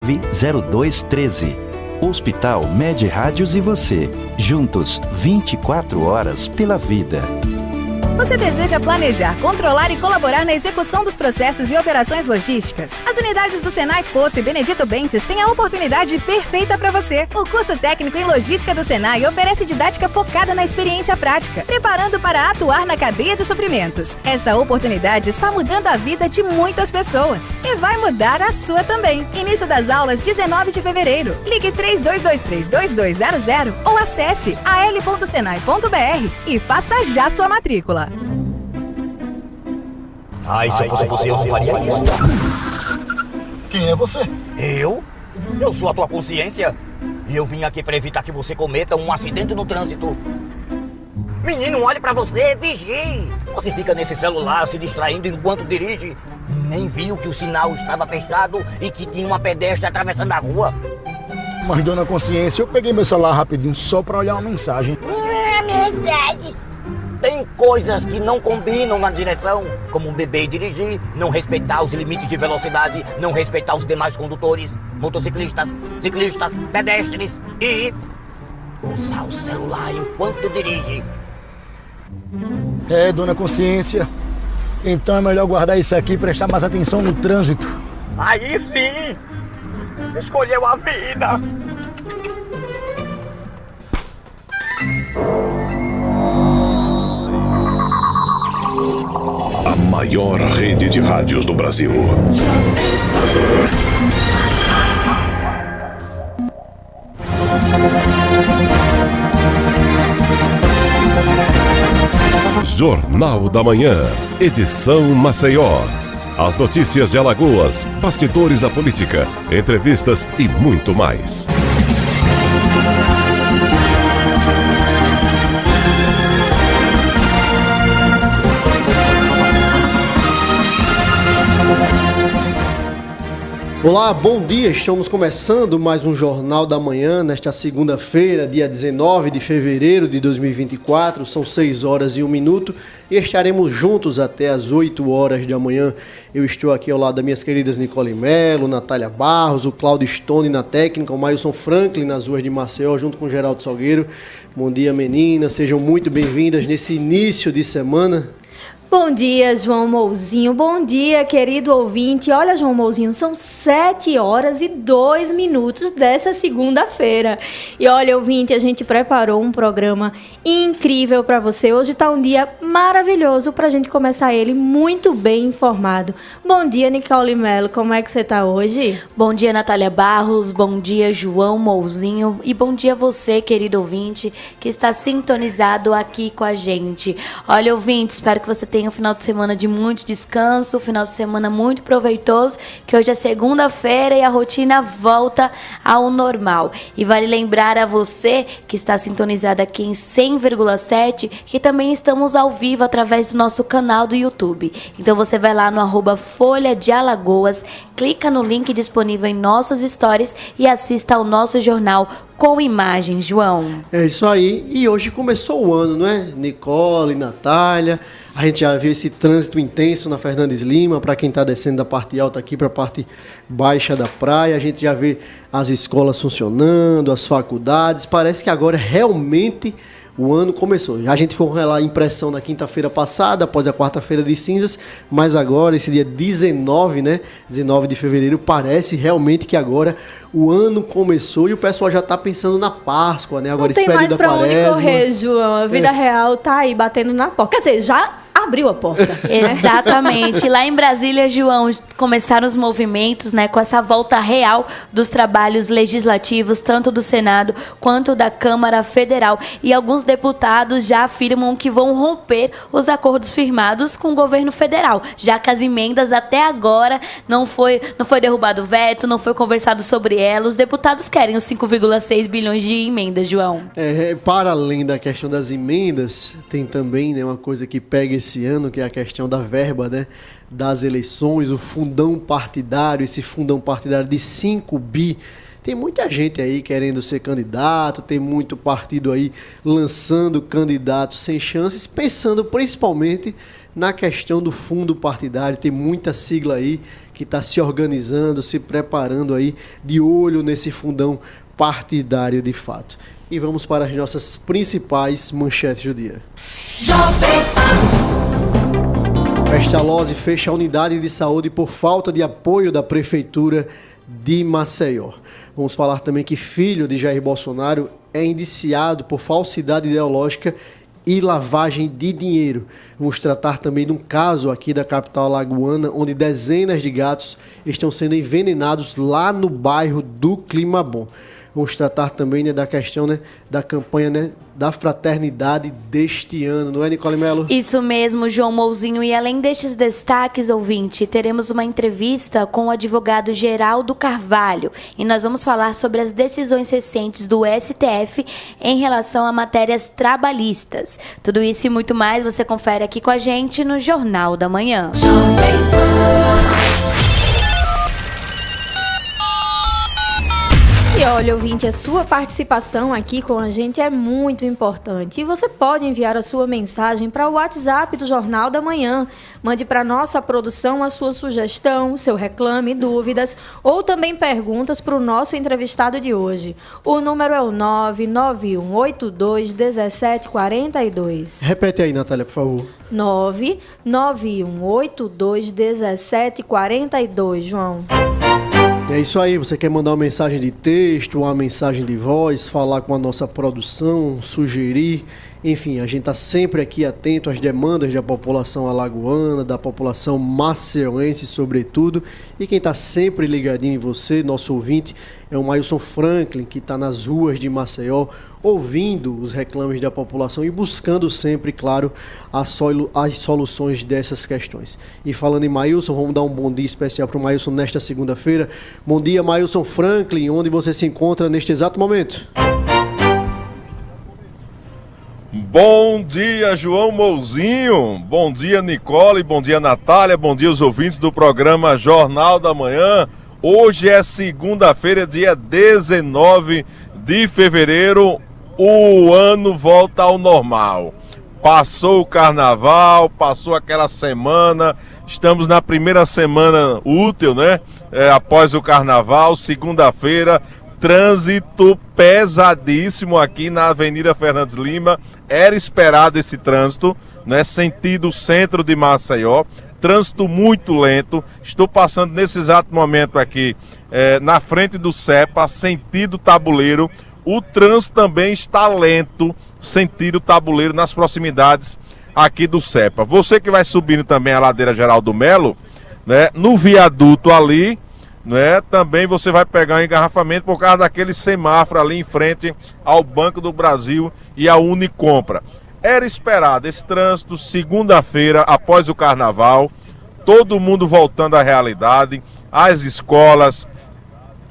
90213. Hospital Med Rádios e você, juntos 24 horas pela vida. Você deseja planejar, controlar e colaborar na execução dos processos e operações logísticas? As unidades do Senai Poço e Benedito Bentes têm a oportunidade perfeita para você. O curso técnico em logística do Senai oferece didática focada na experiência prática, preparando para atuar na cadeia de suprimentos. Essa oportunidade está mudando a vida de muitas pessoas e vai mudar a sua também. Início das aulas 19 de fevereiro. Ligue 3223-2200 ou acesse al.senai.br e faça já sua matrícula. Se eu fosse você, eu não faria isso. Quem é você? Eu? Eu sou a tua consciência. E eu vim aqui para evitar que você cometa um acidente no trânsito. Menino, olhe para você, vigie. Você fica nesse celular se distraindo enquanto dirige. Nem viu que o sinal estava fechado e que tinha uma pedestre atravessando a rua. Mas, dona Consciência, eu peguei meu celular rapidinho só para olhar uma mensagem. Mensagem? Tem coisas que não combinam na direção, como beber e dirigir, não respeitar os limites de velocidade, não respeitar os demais condutores, motociclistas, ciclistas, pedestres e usar o celular enquanto dirige. Dona Consciência, então é melhor guardar isso aqui e prestar mais atenção no trânsito. Aí sim! Escolheu a vida! A maior rede de rádios do Brasil. Jornal da Manhã, edição Maceió. As notícias de Alagoas, bastidores da política, entrevistas e muito mais. Olá, bom dia, estamos começando mais um Jornal da Manhã, nesta segunda-feira, dia 19 de fevereiro de 2024, são 6 horas e 1 minuto e estaremos juntos até as 8 horas da manhã. Eu estou aqui ao lado das minhas queridas Nicole Melo, Natália Barros, o Cláudio Stone na técnica, o Mailson Franklin nas ruas de Maceió, junto com o Geraldo Salgueiro. Bom dia, meninas, sejam muito bem-vindas nesse início de semana. Bom dia, João Mouzinho. Bom dia, querido ouvinte. Olha, João Mouzinho, são 7 horas e 2 minutos dessa segunda-feira. E olha, ouvinte, a gente preparou um programa incrível para você. Hoje está um dia maravilhoso para a gente começar ele muito bem informado. Bom dia, Nicole Melo. Como é que você está hoje? Bom dia, Natália Barros. Bom dia, João Mouzinho. E bom dia você, querido ouvinte, que está sintonizado aqui com a gente. Olha, ouvinte, espero que você tenha um final de semana de muito descanso, um final de semana muito proveitoso, que hoje é segunda-feira e a rotina volta ao normal. E vale lembrar a você que está sintonizado aqui em 100,7 que também estamos ao vivo através do nosso canal do YouTube. Então você vai lá no @Folha de Alagoas, clica no link disponível em nossos stories e assista ao nosso jornal com imagem, João. É isso aí. E hoje começou o ano, não é? Nicole, Natália. A gente já viu esse trânsito intenso na Fernandes Lima, para quem está descendo da parte alta aqui para a parte baixa da praia. A gente já vê as escolas funcionando, as faculdades. Parece que agora realmente o ano começou. A gente foi lá a impressão na quinta-feira passada, após a quarta-feira de cinzas, mas agora, esse dia 19, né? 19 de fevereiro, parece realmente que agora o ano começou e o pessoal já está pensando na Páscoa, né? Agora não tem mais para onde correr, João. A vida real tá aí batendo na porta. Quer dizer, já abriu a porta. Exatamente. Lá em Brasília, João, começaram os movimentos, né, com essa volta real dos trabalhos legislativos, tanto do Senado quanto da Câmara Federal. E alguns deputados já afirmam que vão romper os acordos firmados com o governo federal, já que as emendas até agora não foi derrubado o veto, não foi conversado sobre ela. Os deputados querem os 5,6 bilhões de emendas, João. Para além da questão das emendas, tem também, né, uma coisa que pega esse ano, que é a questão da verba, né, das eleições, o fundão partidário, esse fundão partidário de 5 bi. Tem muita gente aí querendo ser candidato, tem muito partido aí lançando candidatos sem chances, pensando principalmente na questão do fundo partidário. Tem muita sigla aí que está se organizando, se preparando aí, de olho nesse fundão partidário de fato. E vamos para as nossas principais manchetes do dia. Pestalozzi fecha a unidade de saúde por falta de apoio da Prefeitura de Maceió. Vamos falar também que filho de Jair Bolsonaro é indiciado por falsidade ideológica e lavagem de dinheiro. Vamos tratar também de um caso aqui da capital alagoana, onde dezenas de gatos estão sendo envenenados lá no bairro do Climabom. Vamos tratar também, né, da questão, né, da campanha, né, da fraternidade deste ano, não é, Nicole Melo? Isso mesmo, João Mouzinho. E além destes destaques, ouvinte, teremos uma entrevista com o advogado Geraldo Carvalho. E nós vamos falar sobre as decisões recentes do STF em relação a matérias trabalhistas. Tudo isso e muito mais você confere aqui com a gente no Jornal da Manhã. E olha, ouvinte, a sua participação aqui com a gente é muito importante. E você pode enviar a sua mensagem para o WhatsApp do Jornal da Manhã. Mande para a nossa produção a sua sugestão, seu reclame, dúvidas ou também perguntas para o nosso entrevistado de hoje. O número é o 991821742. Repete aí, Natália, por favor. 991821742, João. É isso aí, você quer mandar uma mensagem de texto, uma mensagem de voz, falar com a nossa produção, sugerir, enfim, a gente está sempre aqui atento às demandas da população alagoana, da população maceioense sobretudo, e quem está sempre ligadinho em você, nosso ouvinte, é o Mailson Franklin, que está nas ruas de Maceió, ouvindo os reclames da população e buscando sempre, claro, as soluções dessas questões. E falando em Mailson, vamos dar um bom dia especial para o Mailson nesta segunda-feira. Bom dia, Mailson Franklin, onde você se encontra neste exato momento? Bom dia, João Mouzinho, bom dia, Nicole, bom dia, Natália, bom dia os ouvintes do programa Jornal da Manhã. Hoje é segunda-feira, dia 19 de fevereiro, o ano volta ao normal. Passou o carnaval, passou aquela semana, estamos na primeira semana útil, né? Após o carnaval, segunda-feira, trânsito pesadíssimo aqui na Avenida Fernandes Lima. Era esperado esse trânsito, né? Sentido centro de Maceió. Trânsito muito lento. Estou passando nesse exato momento aqui na frente do CEPA, sentido Tabuleiro. O trânsito também está lento, sentido Tabuleiro, nas proximidades aqui do CEPA. Você que vai subindo também a ladeira Geraldo Melo, né, no viaduto ali, né, também você vai pegar um engarrafamento por causa daquele semáforo ali em frente ao Banco do Brasil e à Unicompra. Era esperado esse trânsito segunda-feira, após o carnaval, todo mundo voltando à realidade, as escolas,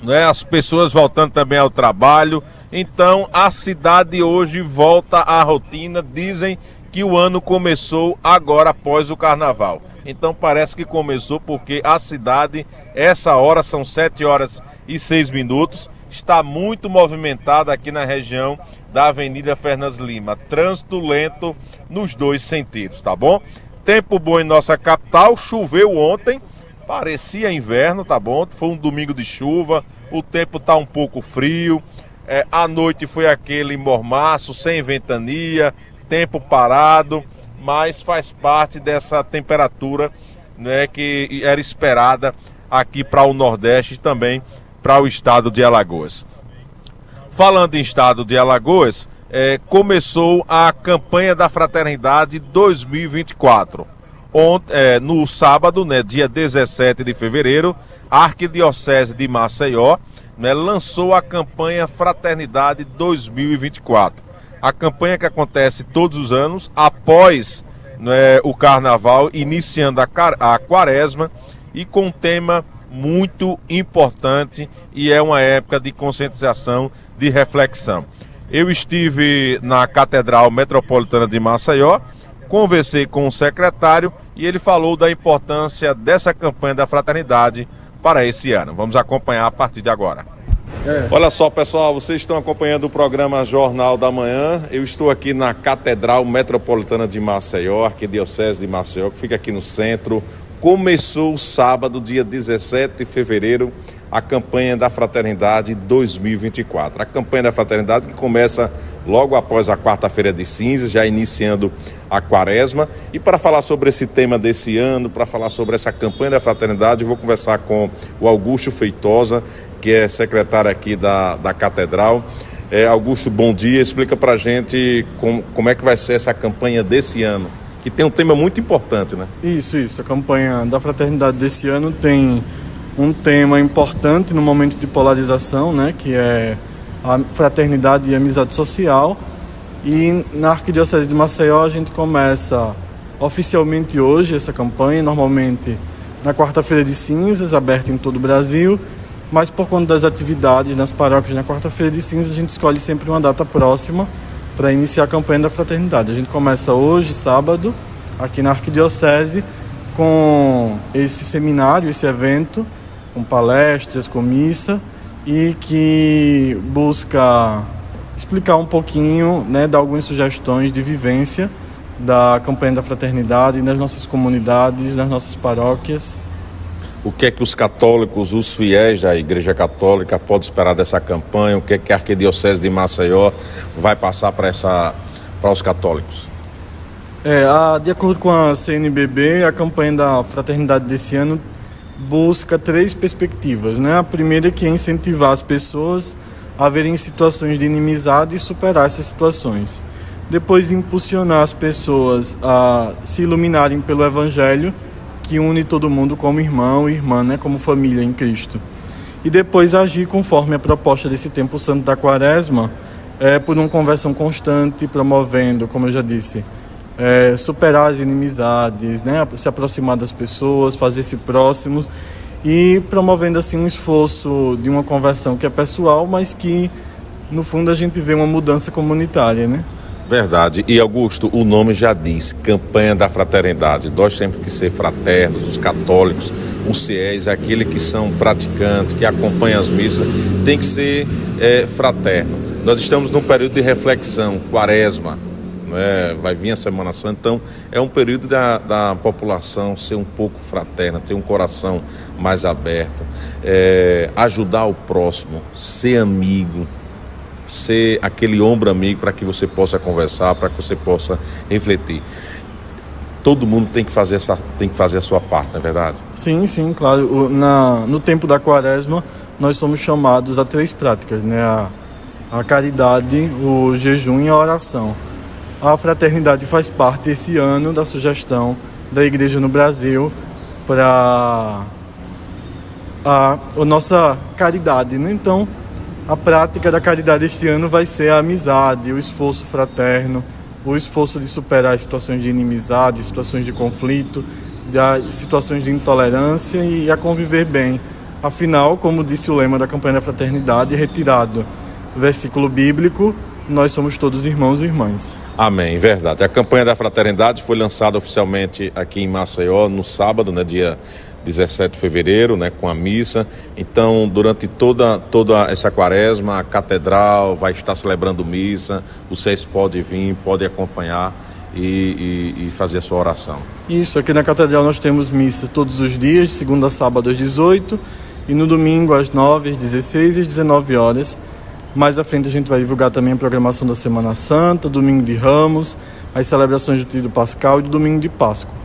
né, as pessoas voltando também ao trabalho. Então a cidade hoje volta à rotina. Dizem que o ano começou agora após o carnaval. Então parece que começou porque a cidade, essa hora são 7h06, está muito movimentada aqui na região da Avenida Fernandes Lima. Trânsito lento nos dois sentidos, tá bom? Tempo bom em nossa capital, choveu ontem, parecia inverno, tá bom? Foi um domingo de chuva, o tempo tá um pouco frio, à noite foi aquele mormaço, sem ventania, tempo parado, mas faz parte dessa temperatura, né, que era esperada aqui para o Nordeste e também para o estado de Alagoas. Falando em estado de Alagoas, começou a campanha da Fraternidade 2024. Ontem, no sábado, né, dia 17 de fevereiro, a Arquidiocese de Maceió, né, lançou a campanha Fraternidade 2024. A campanha que acontece todos os anos, após, né, o carnaval, iniciando a quaresma, e com um tema muito importante, e é uma época de conscientização, de reflexão. Eu estive na Catedral Metropolitana de Maceió, conversei com o secretário e ele falou da importância dessa campanha da fraternidade para esse ano. Vamos acompanhar a partir de agora. Olha só, pessoal, vocês estão acompanhando o programa Jornal da Manhã. Eu estou aqui na Catedral Metropolitana de Maceió, Arquidiocese de Maceió, que fica aqui no centro, Começou sábado, dia 17 de fevereiro, a campanha da Fraternidade 2024. A campanha da Fraternidade que começa logo após a quarta-feira de cinzas, já iniciando a quaresma. E para falar sobre esse tema desse ano, para falar sobre essa campanha da Fraternidade, eu vou conversar com o Augusto Feitosa, que é secretário aqui da Catedral. Augusto, bom dia. Explica para a gente como é que vai ser essa campanha desse ano, que tem um tema muito importante, né? Isso. A campanha da Fraternidade desse ano tem um tema importante no momento de polarização, né? Que é a fraternidade e a amizade social. E na Arquidiocese de Maceió a gente começa oficialmente hoje essa campanha, normalmente na quarta-feira de cinzas, aberta em todo o Brasil, mas por conta das atividades nas paróquias na quarta-feira de cinzas, a gente escolhe sempre uma data próxima para iniciar a campanha da Fraternidade. A gente começa hoje, sábado, aqui na Arquidiocese, com esse seminário, esse evento, com palestras, com missa, e que busca explicar um pouquinho, né, dar algumas sugestões de vivência da campanha da Fraternidade nas nossas comunidades, nas nossas paróquias. O que é que os católicos, os fiéis da Igreja Católica podem esperar dessa campanha? O que é que a Arquidiocese de Maceió vai passar para os católicos? De acordo com a CNBB, a campanha da Fraternidade desse ano busca 3 perspectivas, né? A primeira é que é incentivar as pessoas a verem situações de inimizade e superar essas situações. Depois, impulsionar as pessoas a se iluminarem pelo Evangelho, que une todo mundo como irmão e irmã, né? Como família em Cristo. E depois agir conforme a proposta desse tempo santo da Quaresma, por uma conversão constante, promovendo, como eu já disse, superar as inimizades, né? Se aproximar das pessoas, fazer-se próximo e promovendo assim um esforço de uma conversão que é pessoal, mas que no fundo a gente vê uma mudança comunitária, né? Verdade. E Augusto, o nome já diz, campanha da fraternidade. Nós temos que ser fraternos, os católicos, os fiéis, aqueles que são praticantes, que acompanham as missas, tem que ser fraterno. Nós estamos num período de reflexão, quaresma, vai vir a Semana Santa, então é um período da população ser um pouco fraterna, ter um coração mais aberto, ajudar o próximo, ser amigo, ser aquele ombro amigo para que você possa conversar, para que você possa refletir. Todo mundo tem que fazer a sua parte, não é verdade? Sim, claro. No tempo da Quaresma, nós somos chamados a 3 práticas, né? A caridade, o jejum e a oração. A fraternidade faz parte esse ano da sugestão da Igreja no Brasil para a nossa caridade, né? Então, a prática da caridade este ano vai ser a amizade, o esforço fraterno, o esforço de superar as situações de inimizade, situações de conflito, situações de intolerância e a conviver bem. Afinal, como disse o lema da campanha da Fraternidade, retirado do versículo bíblico, nós somos todos irmãos e irmãs. Amém, verdade. A campanha da Fraternidade foi lançada oficialmente aqui em Maceió no sábado, né, dia 17 de fevereiro, né, com a missa. Então, durante toda essa quaresma, a Catedral vai estar celebrando missa. Vocês podem vir, podem acompanhar e fazer a sua oração. Isso, aqui na Catedral nós temos missa todos os dias, de segunda a sábado às 18 e no domingo às 9, às 16 e às 19 horas. Mais à frente a gente vai divulgar também a programação da Semana Santa, domingo de Ramos, as celebrações do Tríduo Pascal e do domingo de Páscoa.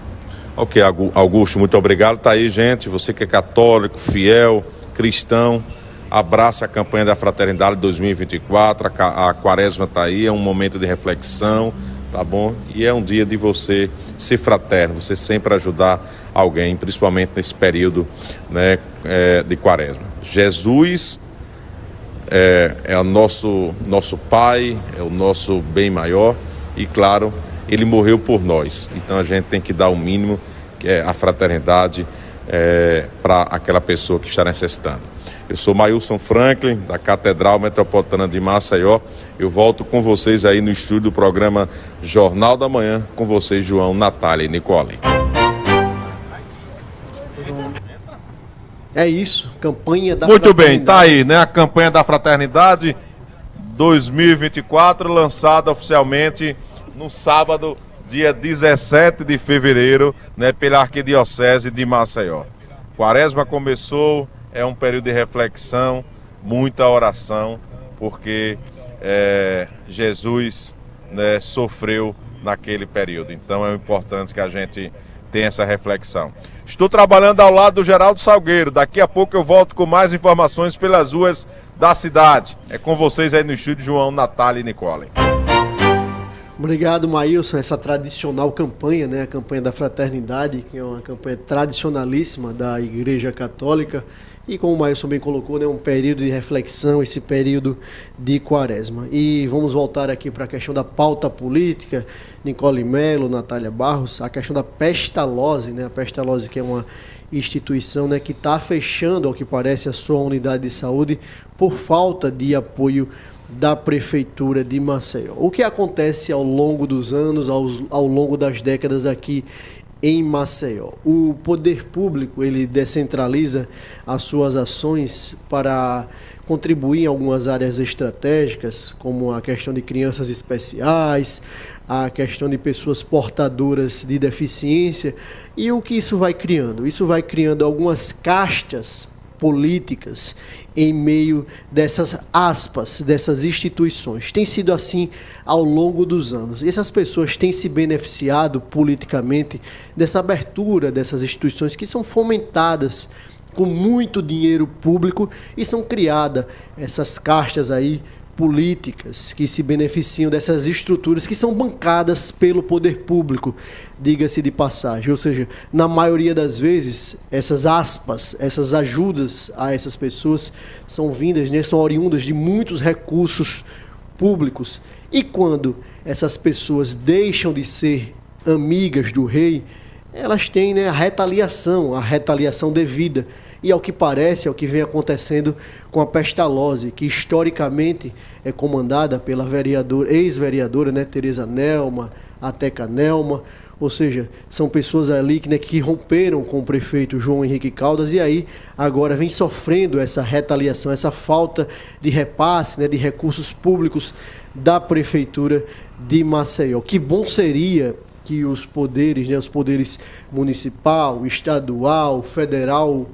Ok, Augusto, muito obrigado. Tá aí, gente, você que é católico, fiel, cristão, abraça a campanha da Fraternidade 2024, a quaresma tá aí, é um momento de reflexão, tá bom? E é um dia de você ser fraterno, você sempre ajudar alguém, principalmente nesse período, né, de quaresma. Jesus é o nosso Pai, é o nosso bem maior e, claro, Ele morreu por nós. Então a gente tem que dar o mínimo, que é a fraternidade, para aquela pessoa que está necessitando. Eu sou Mailson Franklin, da Catedral Metropolitana de Maceió. Eu volto com vocês aí no estúdio do programa Jornal da Manhã, com vocês, João, Natália e Nicole. É isso, campanha da Muito bem, tá aí, né? A campanha da Fraternidade 2024, lançada oficialmente no sábado, dia 17 de fevereiro, né, pela Arquidiocese de Maceió. Quaresma começou, é um período de reflexão, muita oração, porque Jesus, né, sofreu naquele período. Então é importante que a gente tenha essa reflexão. Estou trabalhando ao lado do Geraldo Salgueiro. Daqui a pouco eu volto com mais informações pelas ruas da cidade. É com vocês aí no estúdio, João, Natália e Nicole. Obrigado, Maílson. Essa tradicional campanha, né, a campanha da fraternidade, que é uma campanha tradicionalíssima da Igreja Católica. E como o Maílson bem colocou, né, um período de reflexão, esse período de Quaresma. E vamos voltar aqui para a questão da pauta política. Nicole Melo, Natália Barros, a questão da Pestalozzi, né, a Pestalozzi, que é uma instituição, né, que está fechando, ao que parece, a sua unidade de saúde por falta de apoio da Prefeitura de Maceió. O que acontece ao longo dos anos, ao longo das décadas aqui em Maceió? O poder público, ele descentraliza as suas ações para contribuir em algumas áreas estratégicas, como a questão de crianças especiais, a questão de pessoas portadoras de deficiência. E o que isso vai criando? Isso vai criando algumas castas políticas em meio dessas aspas, dessas instituições. Tem sido assim ao longo dos anos. E essas pessoas têm se beneficiado politicamente dessa abertura dessas instituições que são fomentadas com muito dinheiro público e são criadas essas castas aí políticas que se beneficiam dessas estruturas que são bancadas pelo poder público, diga-se de passagem. Ou seja, na maioria das vezes, essas aspas, essas ajudas a essas pessoas são vindas, né, são oriundas de muitos recursos públicos. E quando essas pessoas deixam de ser amigas do rei, elas têm, né, a retaliação devida. E ao que parece, é o que vem acontecendo com a Pestalozzi, que historicamente é comandada pela ex-vereadora, né, Tereza Nelma, a Teca Nelma. Ou seja, são pessoas ali que, né, que romperam com o prefeito João Henrique Caldas e aí agora vem sofrendo essa retaliação, essa falta de repasse, né, de recursos públicos da Prefeitura de Maceió. Que bom seria que os poderes, né, os poderes municipal, estadual, federal,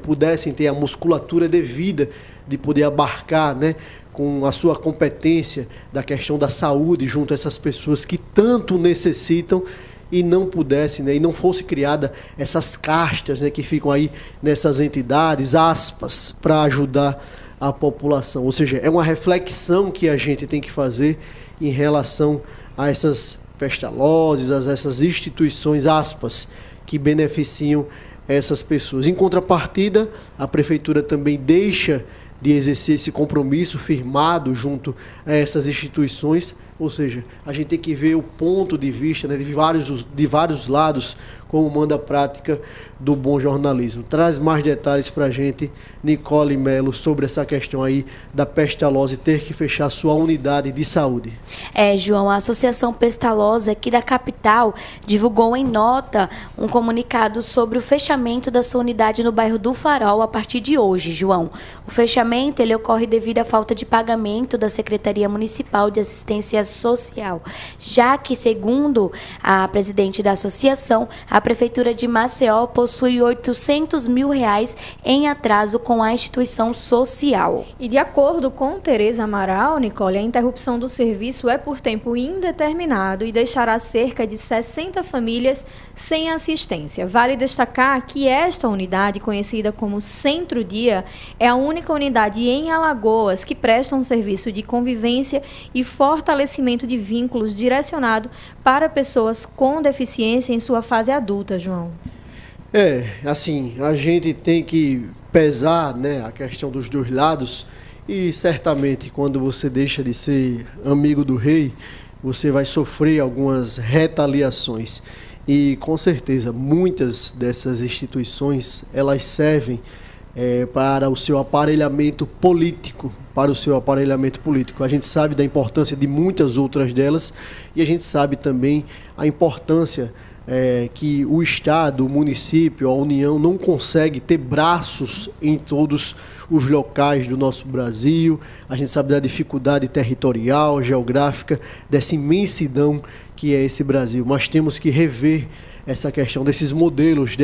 pudessem ter a musculatura devida de poder abarcar, né, com a sua competência da questão da saúde junto a essas pessoas que tanto necessitam e não pudessem, né, e não fosse criada essas castas, né, que ficam aí nessas entidades, aspas, para ajudar a população. Ou seja, é uma reflexão que a gente tem que fazer em relação a essas Pestalozzi, essas instituições, aspas, que beneficiam essas pessoas. Em contrapartida, a Prefeitura também deixa de exercer esse compromisso firmado junto a essas instituições. Ou seja, a gente tem que ver o ponto de vista, né, de vários lados, como manda a prática do bom jornalismo. Traz mais detalhes para a gente, Nicole Melo, sobre essa questão aí da Pestalozzi ter que fechar sua unidade de saúde. João, a Associação Pestalozzi aqui da capital divulgou em nota um comunicado sobre o fechamento da sua unidade no bairro do Farol a partir de hoje, João. O fechamento ele ocorre devido à falta de pagamento da Secretaria Municipal de Assistência Social, já que, segundo a presidente da associação, a Prefeitura de Maceió possui R$800 mil em atraso com a instituição social. E de acordo com Tereza Amaral, Nicole, a interrupção do serviço é por tempo indeterminado e deixará cerca de 60 famílias sem assistência. Vale destacar que esta unidade, conhecida como Centro-Dia, é a única unidade em Alagoas que presta um serviço de convivência e fortalecimento de vínculos direcionado para pessoas com deficiência em sua fase adulta, João. Assim, a gente tem que pesar, né, a questão dos dois lados e certamente quando você deixa de ser amigo do rei, você vai sofrer algumas retaliações. E com certeza muitas dessas instituições elas servem para o seu aparelhamento político, A gente sabe da importância de muitas outras delas e a gente sabe também a importância que o Estado, o município, a União não consegue ter braços em todos os locais do nosso Brasil. A gente sabe da dificuldade territorial, geográfica, dessa imensidão que é esse Brasil. Mas temos que rever essa questão desses modelos,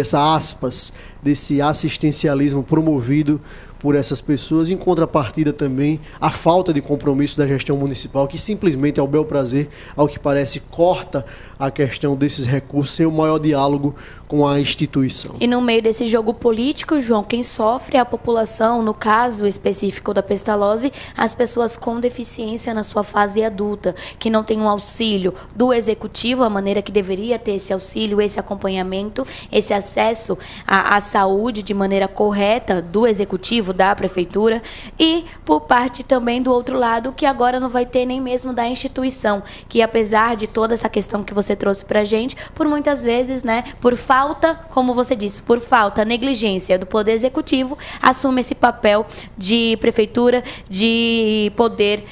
desse assistencialismo promovido por essas pessoas, em contrapartida também a falta de compromisso da gestão municipal, que simplesmente, ao bel prazer, ao que parece, corta a questão desses recursos sem o maior diálogo com a instituição. E no meio desse jogo político, João, quem sofre é a população, no caso específico da pestalose, as pessoas com deficiência na sua fase adulta, que não tem um auxílio do executivo, a maneira que deveria ter esse auxílio, esse acompanhamento, esse acesso à saúde de maneira correta do executivo, da prefeitura, e por parte também do outro lado, que agora não vai ter nem mesmo da instituição, que apesar de toda essa questão que você trouxe pra gente, por muitas vezes, né, por falta, como você disse, por falta, negligência do poder executivo, assume esse papel de prefeitura, de poder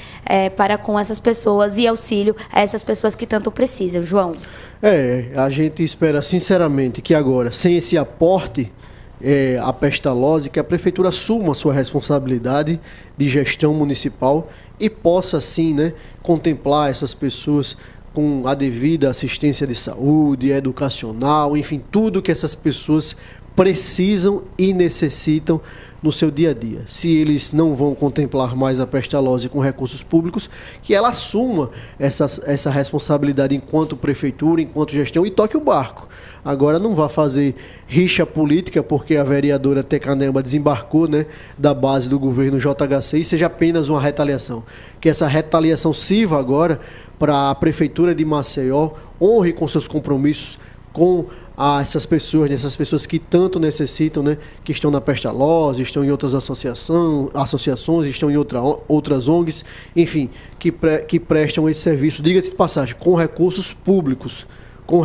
para com essas pessoas e auxílio a essas pessoas que tanto precisam. João? A gente espera sinceramente que agora, sem esse aporte, a pestalose, que a prefeitura assuma a sua responsabilidade de gestão municipal e possa, sim, né, contemplar essas pessoas com a devida assistência de saúde, educacional, enfim, tudo que essas pessoas precisam e necessitam no seu dia a dia. Se eles não vão contemplar mais a pestalose com recursos públicos, que ela assuma essa responsabilidade enquanto prefeitura, enquanto gestão, e toque o barco. Agora não vá fazer rixa política, porque a vereadora Tecanema desembarcou, né, da base do governo JHC, e seja apenas uma retaliação. Que essa retaliação sirva agora para a prefeitura de Maceió, honre com seus compromissos com essas pessoas que tanto necessitam, né, que estão na pestalose, estão em outras associações, estão em outras ONGs, enfim, que prestam esse serviço, diga-se de passagem, com recursos públicos, ou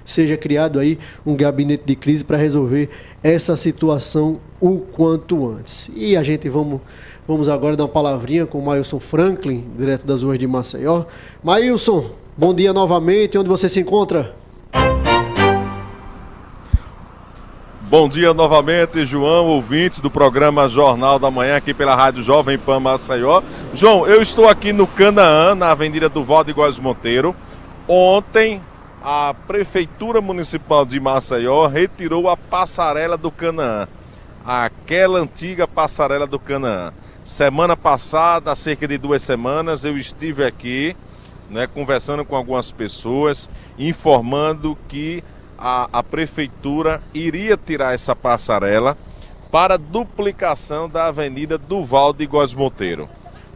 seja criado aí um gabinete de crise para resolver essa situação o quanto antes. E a gente vamos agora dar uma palavrinha com o Mailson Franklin, direto das ruas de Maceió. Mailson, bom dia novamente, onde você se encontra? Bom dia novamente, João, ouvintes do programa Jornal da Manhã, aqui pela Rádio Jovem Pan Maceió. João, eu estou aqui no Canaã, na Avenida do Valdo Góes Monteiro. Ontem, a Prefeitura Municipal de Maceió retirou a passarela do Canaã, aquela antiga passarela do Canaã. Semana passada, há cerca de 2 semanas, eu estive aqui, né, conversando com algumas pessoas, informando que a Prefeitura iria tirar essa passarela para duplicação da Avenida do Valdo Góes Monteiro.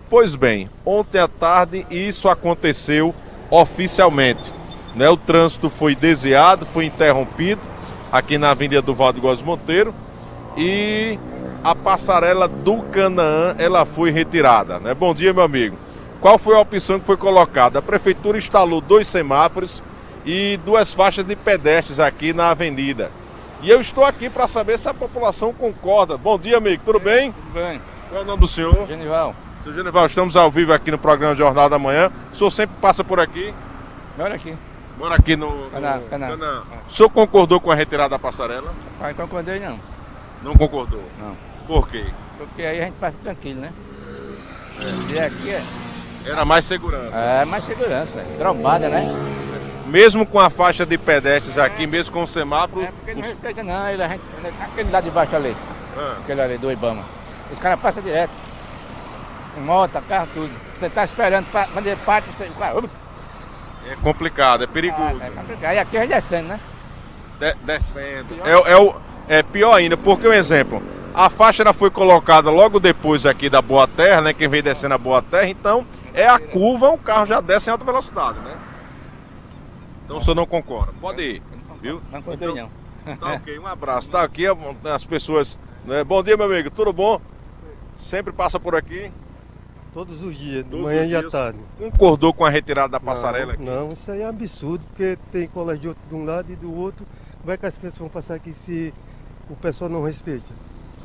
Pois bem, ontem à tarde isso aconteceu oficialmente, né? O trânsito foi desviado, foi interrompido aqui na Avenida do Valdo Góes Monteiro e a passarela do Canaã ela foi retirada, né? Bom dia, meu amigo. Qual foi a opção que foi colocada? A Prefeitura instalou 2 semáforos e 2 faixas de pedestres aqui na avenida. E eu estou aqui para saber se a população concorda. Bom dia, amigo, tudo bem? Tudo bem. Qual é o nome do senhor? Genival. Seu Genival, estamos ao vivo aqui no programa Jornal da Manhã. O senhor sempre passa por aqui? Mora aqui. Mora aqui no Canaã. O senhor concordou com a retirada da passarela? Não concordei não. Não concordou? Não. Por quê? Porque aí a gente passa tranquilo, né? E aqui era mais segurança. Mais segurança. Trombada, né? Mesmo com a faixa de pedestres aqui, mesmo com o semáforo... Porque não respeita não, aquele lá de baixo ali, aquele ali do Ibama. Os caras passam direto, com moto, carro, tudo. Você tá esperando, quando ele parte, você... É complicado, é perigoso. É complicado, e aqui vai descendo, né? Descendo. É pior ainda, porque um exemplo, a faixa ela foi colocada logo depois aqui da Boa Terra, né? Quem vem descendo a Boa Terra, então é a curva, o carro já desce em alta velocidade, né? Então o senhor não concorda. Pode ir, viu? Não concordei não. Tá ok, um abraço. Tá aqui as pessoas, né? Bom dia, meu amigo, tudo bom? Sempre passa por aqui? Todos os dias, de manhã e à tarde. Concordou com a retirada da passarela aqui? Não, isso aí é absurdo, porque tem colégio de um lado e do outro. Como é que as crianças vão passar aqui se o pessoal não respeita?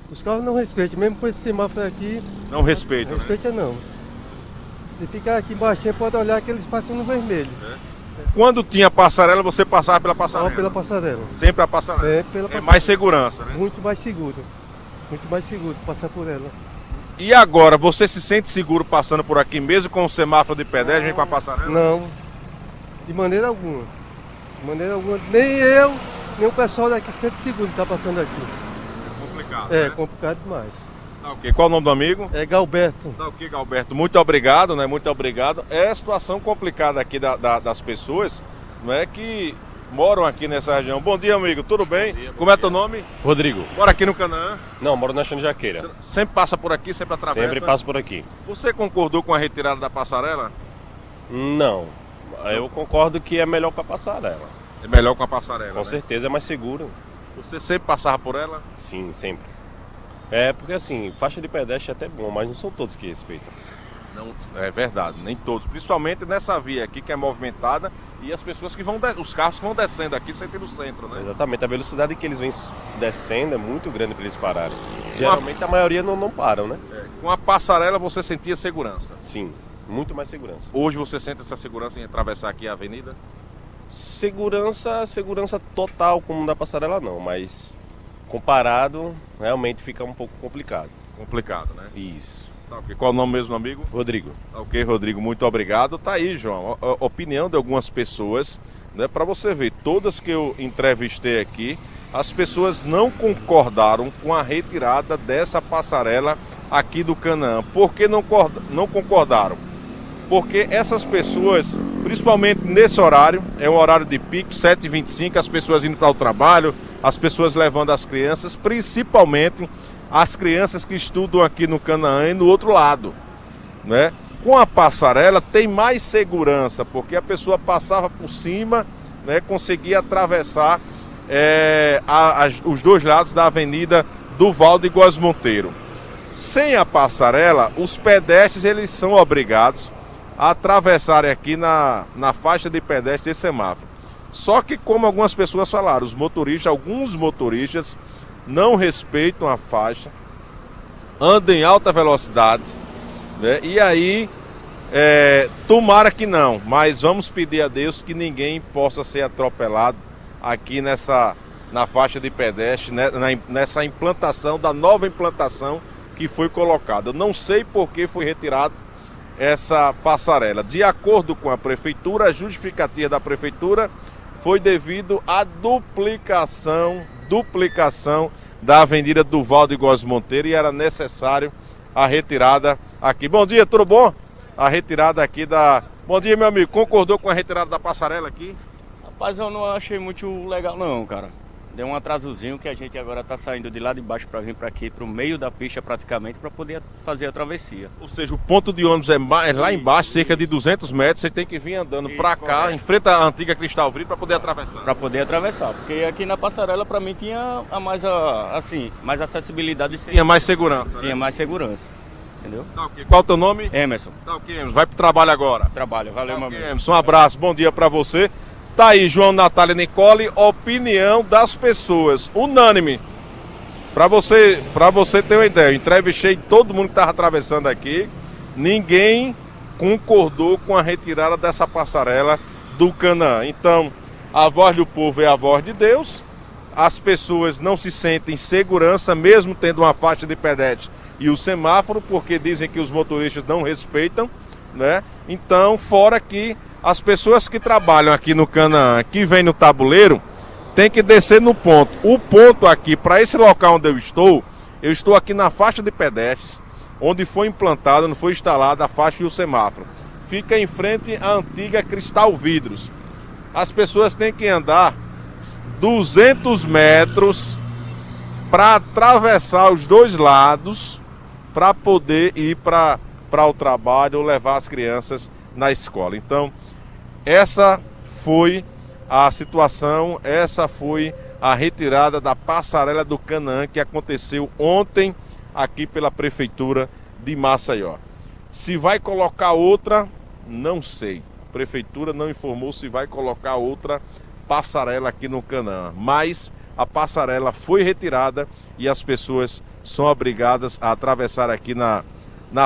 Os carros não respeitam, mesmo com esse semáforo aqui... Não respeitam, não respeita, né? Não. Se ficar aqui baixinho, pode olhar que eles passam no vermelho. Quando tinha passarela, você passava pela passarela? Só pela passarela. Sempre a passarela? Sempre pela passarela. É mais segurança, né? Muito mais seguro. Muito mais seguro passar por ela. E agora, você se sente seguro passando por aqui mesmo com o semáforo de pedestre e com a passarela? Não, de maneira alguma. De maneira alguma. Nem eu, nem o pessoal daqui se sente seguro de estar passando aqui. É complicado. É, né? complicado demais. Tá, okay. Qual o nome do amigo? É Galberto. Tá, ok, Galberto. Muito obrigado, né? Muito obrigado. É a situação complicada aqui das pessoas, não é, que moram aqui nessa região. Bom dia, amigo. Tudo bem? Como é teu nome? Rodrigo. Mora aqui no Canaã? Não, moro na Xandijaqueira. Sempre passa por aqui, sempre atravessa? Sempre passo por aqui. Você concordou com a retirada da passarela? Não. Eu concordo que é melhor com a passarela. É melhor com a passarela, Com certeza é mais seguro. Você sempre passava por ela? Sim, sempre. É porque assim, faixa de pedestre é até bom, mas não são todos que respeitam. Não, é verdade, nem todos. Principalmente nessa via aqui que é movimentada e as pessoas que vão, os carros que vão descendo aqui sentido o centro, né? Exatamente, a velocidade que eles vêm descendo é muito grande para eles pararem. Geralmente a maioria não param, né? Com a passarela você sentia segurança? Sim, muito mais segurança. Hoje você sente essa segurança em atravessar aqui a avenida? Segurança total como da passarela não, mas comparado realmente fica um pouco complicado. Complicado, né? Isso. Tá, okay. Qual o nome mesmo, amigo? Rodrigo. Tá, ok, Rodrigo, muito obrigado. Tá aí, João, a opinião de algumas pessoas, né? Para você ver, todas que eu entrevistei aqui, as pessoas não concordaram com a retirada dessa passarela aqui do Canaã. Por que não concordaram? Porque essas pessoas, principalmente nesse horário, é um horário de pico, 7h25, as pessoas indo para o trabalho, as pessoas levando as crianças, principalmente as crianças que estudam aqui no Canaã e no outro lado, né? Com a passarela tem mais segurança, porque a pessoa passava por cima, né, conseguia atravessar os dois lados da avenida do Valde Góes Monteiro. Sem a passarela, os pedestres eles são obrigados a atravessarem aqui na faixa de pedestre e semáforo. Só que, como algumas pessoas falaram, alguns motoristas não respeitam a faixa, andam em alta velocidade, né? E aí, tomara que não, mas vamos pedir a Deus que ninguém possa ser atropelado aqui na faixa de pedestre, né? Nessa implantação, da nova implantação que foi colocada. Eu não sei por que foi retirado essa passarela. De acordo com a prefeitura, a justificativa da prefeitura foi devido à duplicação da avenida do Valde Góes Monteiro e era necessário a retirada aqui. Bom dia, tudo bom? A retirada aqui Bom dia, meu amigo. Concordou com a retirada da passarela aqui? Rapaz, eu não achei muito legal não, cara. Deu um atrasozinho que a gente agora tá saindo de lá de baixo para vir para aqui, para o meio da pista praticamente, para poder fazer a travessia. Ou seja, o ponto de ônibus é lá embaixo, cerca de 200 metros, você tem que vir andando para cá, em frente à antiga Cristal Brito, para poder atravessar. Para poder atravessar, porque aqui na passarela para mim tinha mais acessibilidade. Tinha mais segurança. Tinha mais segurança, entendeu? Tá, okay. Qual é o teu nome? Emerson. Tá, ok, Emerson. Vai pro trabalho agora. Trabalho, valeu, meu amigo. Emerson, um abraço, bom dia para você. Tá aí, João, Natália, Nicole, opinião das pessoas, unânime. Para você ter uma ideia, eu entrevistei todo mundo que estava atravessando aqui, ninguém concordou com a retirada dessa passarela do Canaã. Então, a voz do povo é a voz de Deus, as pessoas não se sentem segurança, mesmo tendo uma faixa de pedestre e o semáforo, porque dizem que os motoristas não respeitam, né? Então, fora que as pessoas que trabalham aqui no Canaã, que vêm no tabuleiro, tem que descer no ponto. O ponto aqui, para esse local onde eu estou aqui na faixa de pedestres, onde foi implantada, onde foi instalada a faixa e o semáforo. Fica em frente à antiga Cristal Vidros. As pessoas têm que andar 200 metros para atravessar os dois lados, para poder ir para o trabalho ou levar as crianças na escola. Então, essa foi a situação, essa foi a retirada da passarela do Canaã que aconteceu ontem aqui pela Prefeitura de Maceió. Se vai colocar outra, não sei. A Prefeitura não informou se vai colocar outra passarela aqui no Canaã, mas a passarela foi retirada e as pessoas são obrigadas a atravessar aqui na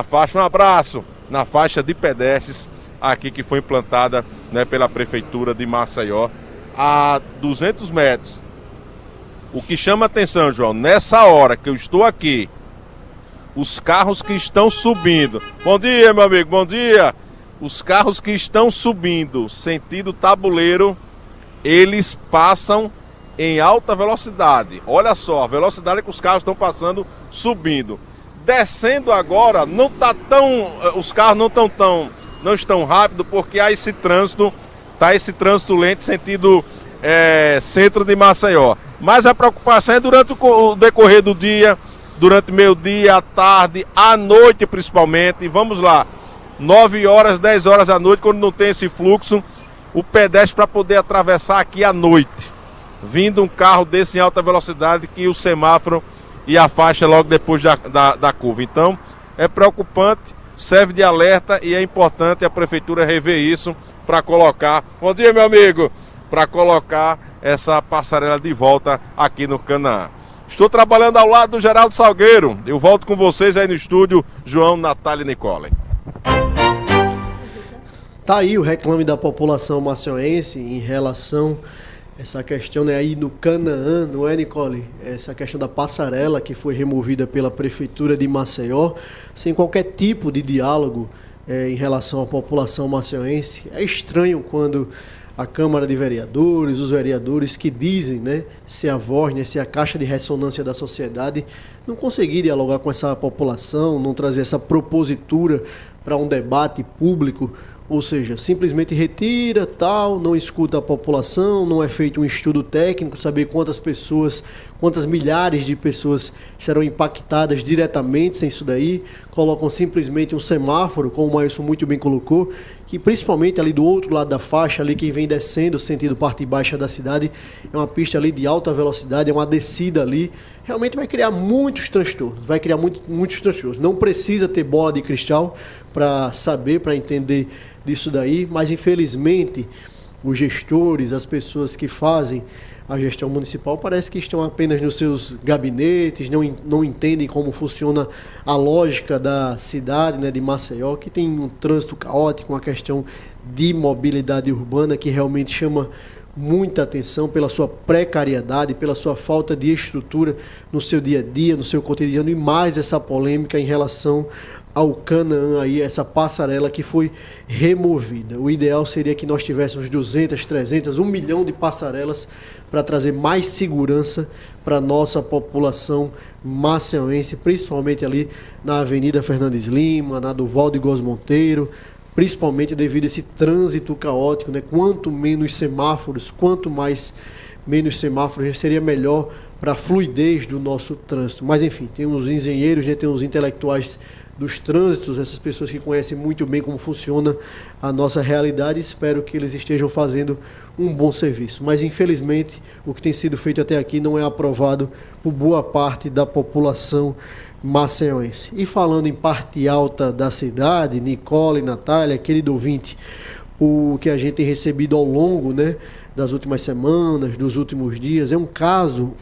faixa. Um abraço! Na faixa de pedestres aqui que foi implantada né, pela Prefeitura de Maceió, a 200 metros. O que chama atenção, João, nessa hora que eu estou aqui, os carros que estão subindo. Bom dia, meu amigo, bom dia. Os carros que estão subindo, sentido Tabuleiro, eles passam em alta velocidade. Olha só, a velocidade que os carros estão passando, subindo. Descendo agora, não tá tão, os carros não estão rápido, porque há esse trânsito lento, sentido centro de Maceió. Mas a preocupação é durante o decorrer do dia, durante meio-dia, à tarde, à noite principalmente. E vamos lá, 9 horas, 10 horas da noite, quando não tem esse fluxo, o pedestre para poder atravessar aqui à noite. Vindo um carro desse em alta velocidade, que o semáforo e a faixa logo depois da curva. Então, é preocupante, serve de alerta e é importante a Prefeitura rever isso para colocar... Bom dia, meu amigo! Para colocar essa passarela de volta aqui no Canaã. Estou trabalhando ao lado do Geraldo Salgueiro. Eu volto com vocês aí no estúdio, João, Natália e Nicole. Tá aí o reclame da população maceioense em relação a essa questão, né, aí no Canaã, não é, Nicole? Essa questão da passarela que foi removida pela Prefeitura de Maceió, sem qualquer tipo de diálogo em relação à população maceioense. É estranho quando a Câmara de Vereadores, os vereadores que dizem, né, ser a voz, né, ser a caixa de ressonância da sociedade, não conseguir dialogar com essa população, não trazer essa propositura para um debate público. Ou seja, simplesmente retira, tal, não escuta a população, não é feito um estudo técnico, saber quantas milhares de pessoas serão impactadas diretamente sem isso daí, colocam simplesmente um semáforo, como o Maílson muito bem colocou, que principalmente ali do outro lado da faixa, ali quem vem descendo, sentido parte baixa da cidade, é uma pista ali de alta velocidade, é uma descida ali, realmente vai criar muitos transtornos, muitos transtornos. Não precisa ter bola de cristal para saber, para entender disso daí, mas infelizmente os gestores, as pessoas que fazem a gestão municipal parece que estão apenas nos seus gabinetes, não entendem como funciona a lógica da cidade, né, de Maceió, que tem um trânsito caótico, uma questão de mobilidade urbana que realmente chama muita atenção pela sua precariedade, pela sua falta de estrutura no seu dia a dia, no seu cotidiano, e mais essa polêmica em relação ao Canaã, aí, essa passarela que foi removida. O ideal seria que nós tivéssemos 200, 300, 1 milhão de passarelas para trazer mais segurança para a nossa população maceioense, principalmente ali na Avenida Fernandes Lima, na Duval de Góes Monteiro, principalmente devido a esse trânsito caótico, né? Quanto menos semáforos, menos semáforos, seria melhor para a fluidez do nosso trânsito. Mas enfim, temos engenheiros, né? Temos intelectuais dos trânsitos, essas pessoas que conhecem muito bem como funciona a nossa realidade, espero que eles estejam fazendo um bom serviço. Mas, infelizmente, o que tem sido feito até aqui não é aprovado por boa parte da população maceioense. E falando em parte alta da cidade, Nicole, Natália, querido ouvinte, o que a gente tem recebido ao longo, né, das últimas semanas, dos últimos dias, é um caso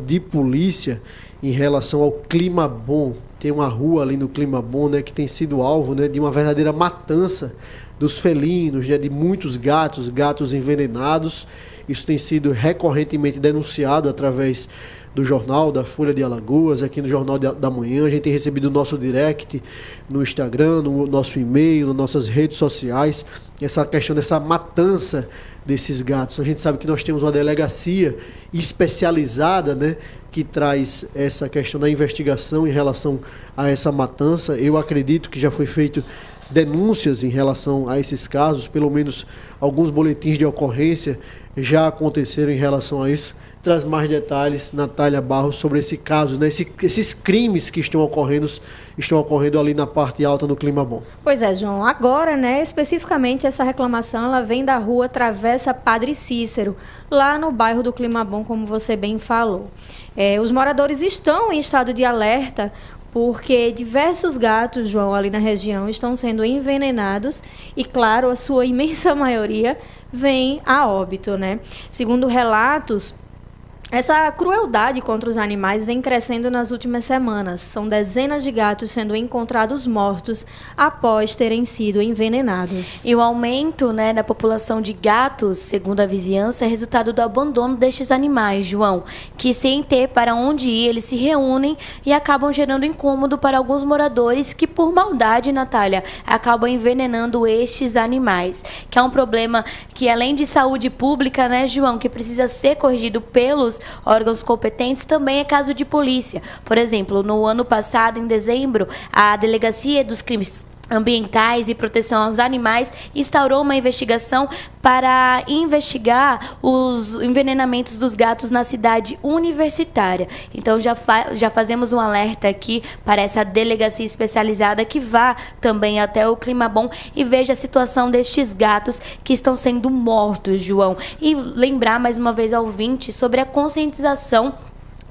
de polícia em relação ao Clima Bom. Tem uma rua ali no Clima Bom, né, que tem sido alvo, né, de uma verdadeira matança dos felinos, né, de muitos gatos envenenados. Isso tem sido recorrentemente denunciado através do jornal da Folha de Alagoas, aqui no Jornal da Manhã. A gente tem recebido o nosso direct no Instagram, no nosso e-mail, nas nossas redes sociais, essa questão dessa matança desses gatos. A gente sabe que nós temos uma delegacia especializada, né, que traz essa questão da investigação em relação a essa matança. Eu acredito que já foi feito denúncias em relação a esses casos, pelo menos alguns boletins de ocorrência já aconteceram em relação a isso. Traz mais detalhes, Natália Barros, sobre esse caso, né? Esses crimes que estão ocorrendo ali na parte alta do Clima Bom. Pois é, João. Agora, né, especificamente essa reclamação, ela vem da rua Travessa Padre Cícero, lá no bairro do Clima Bom, como você bem falou. Os moradores estão em estado de alerta porque diversos gatos, João, ali na região estão sendo envenenados e, claro, a sua imensa maioria vem a óbito, né? Segundo relatos, Essa crueldade contra os animais vem crescendo nas últimas semanas. São dezenas de gatos sendo encontrados mortos após terem sido envenenados. E o aumento, né, da população de gatos, segundo a vizinhança, é resultado do abandono destes animais, João, que sem ter para onde ir, eles se reúnem e acabam gerando incômodo para alguns moradores que, por maldade, Natália, acabam envenenando estes animais, que é um problema que, além de saúde pública, né, João, que precisa ser corrigido pelos órgãos competentes, também é caso de polícia. Por exemplo, no ano passado, em dezembro, a Delegacia dos Crimes Ambientais e Proteção aos Animais instaurou uma investigação para investigar os envenenamentos dos gatos na cidade universitária. Então já fazemos um alerta aqui para essa delegacia especializada que vá também até o Climabom e veja a situação destes gatos que estão sendo mortos, João. E lembrar mais uma vez ao ouvinte sobre a conscientização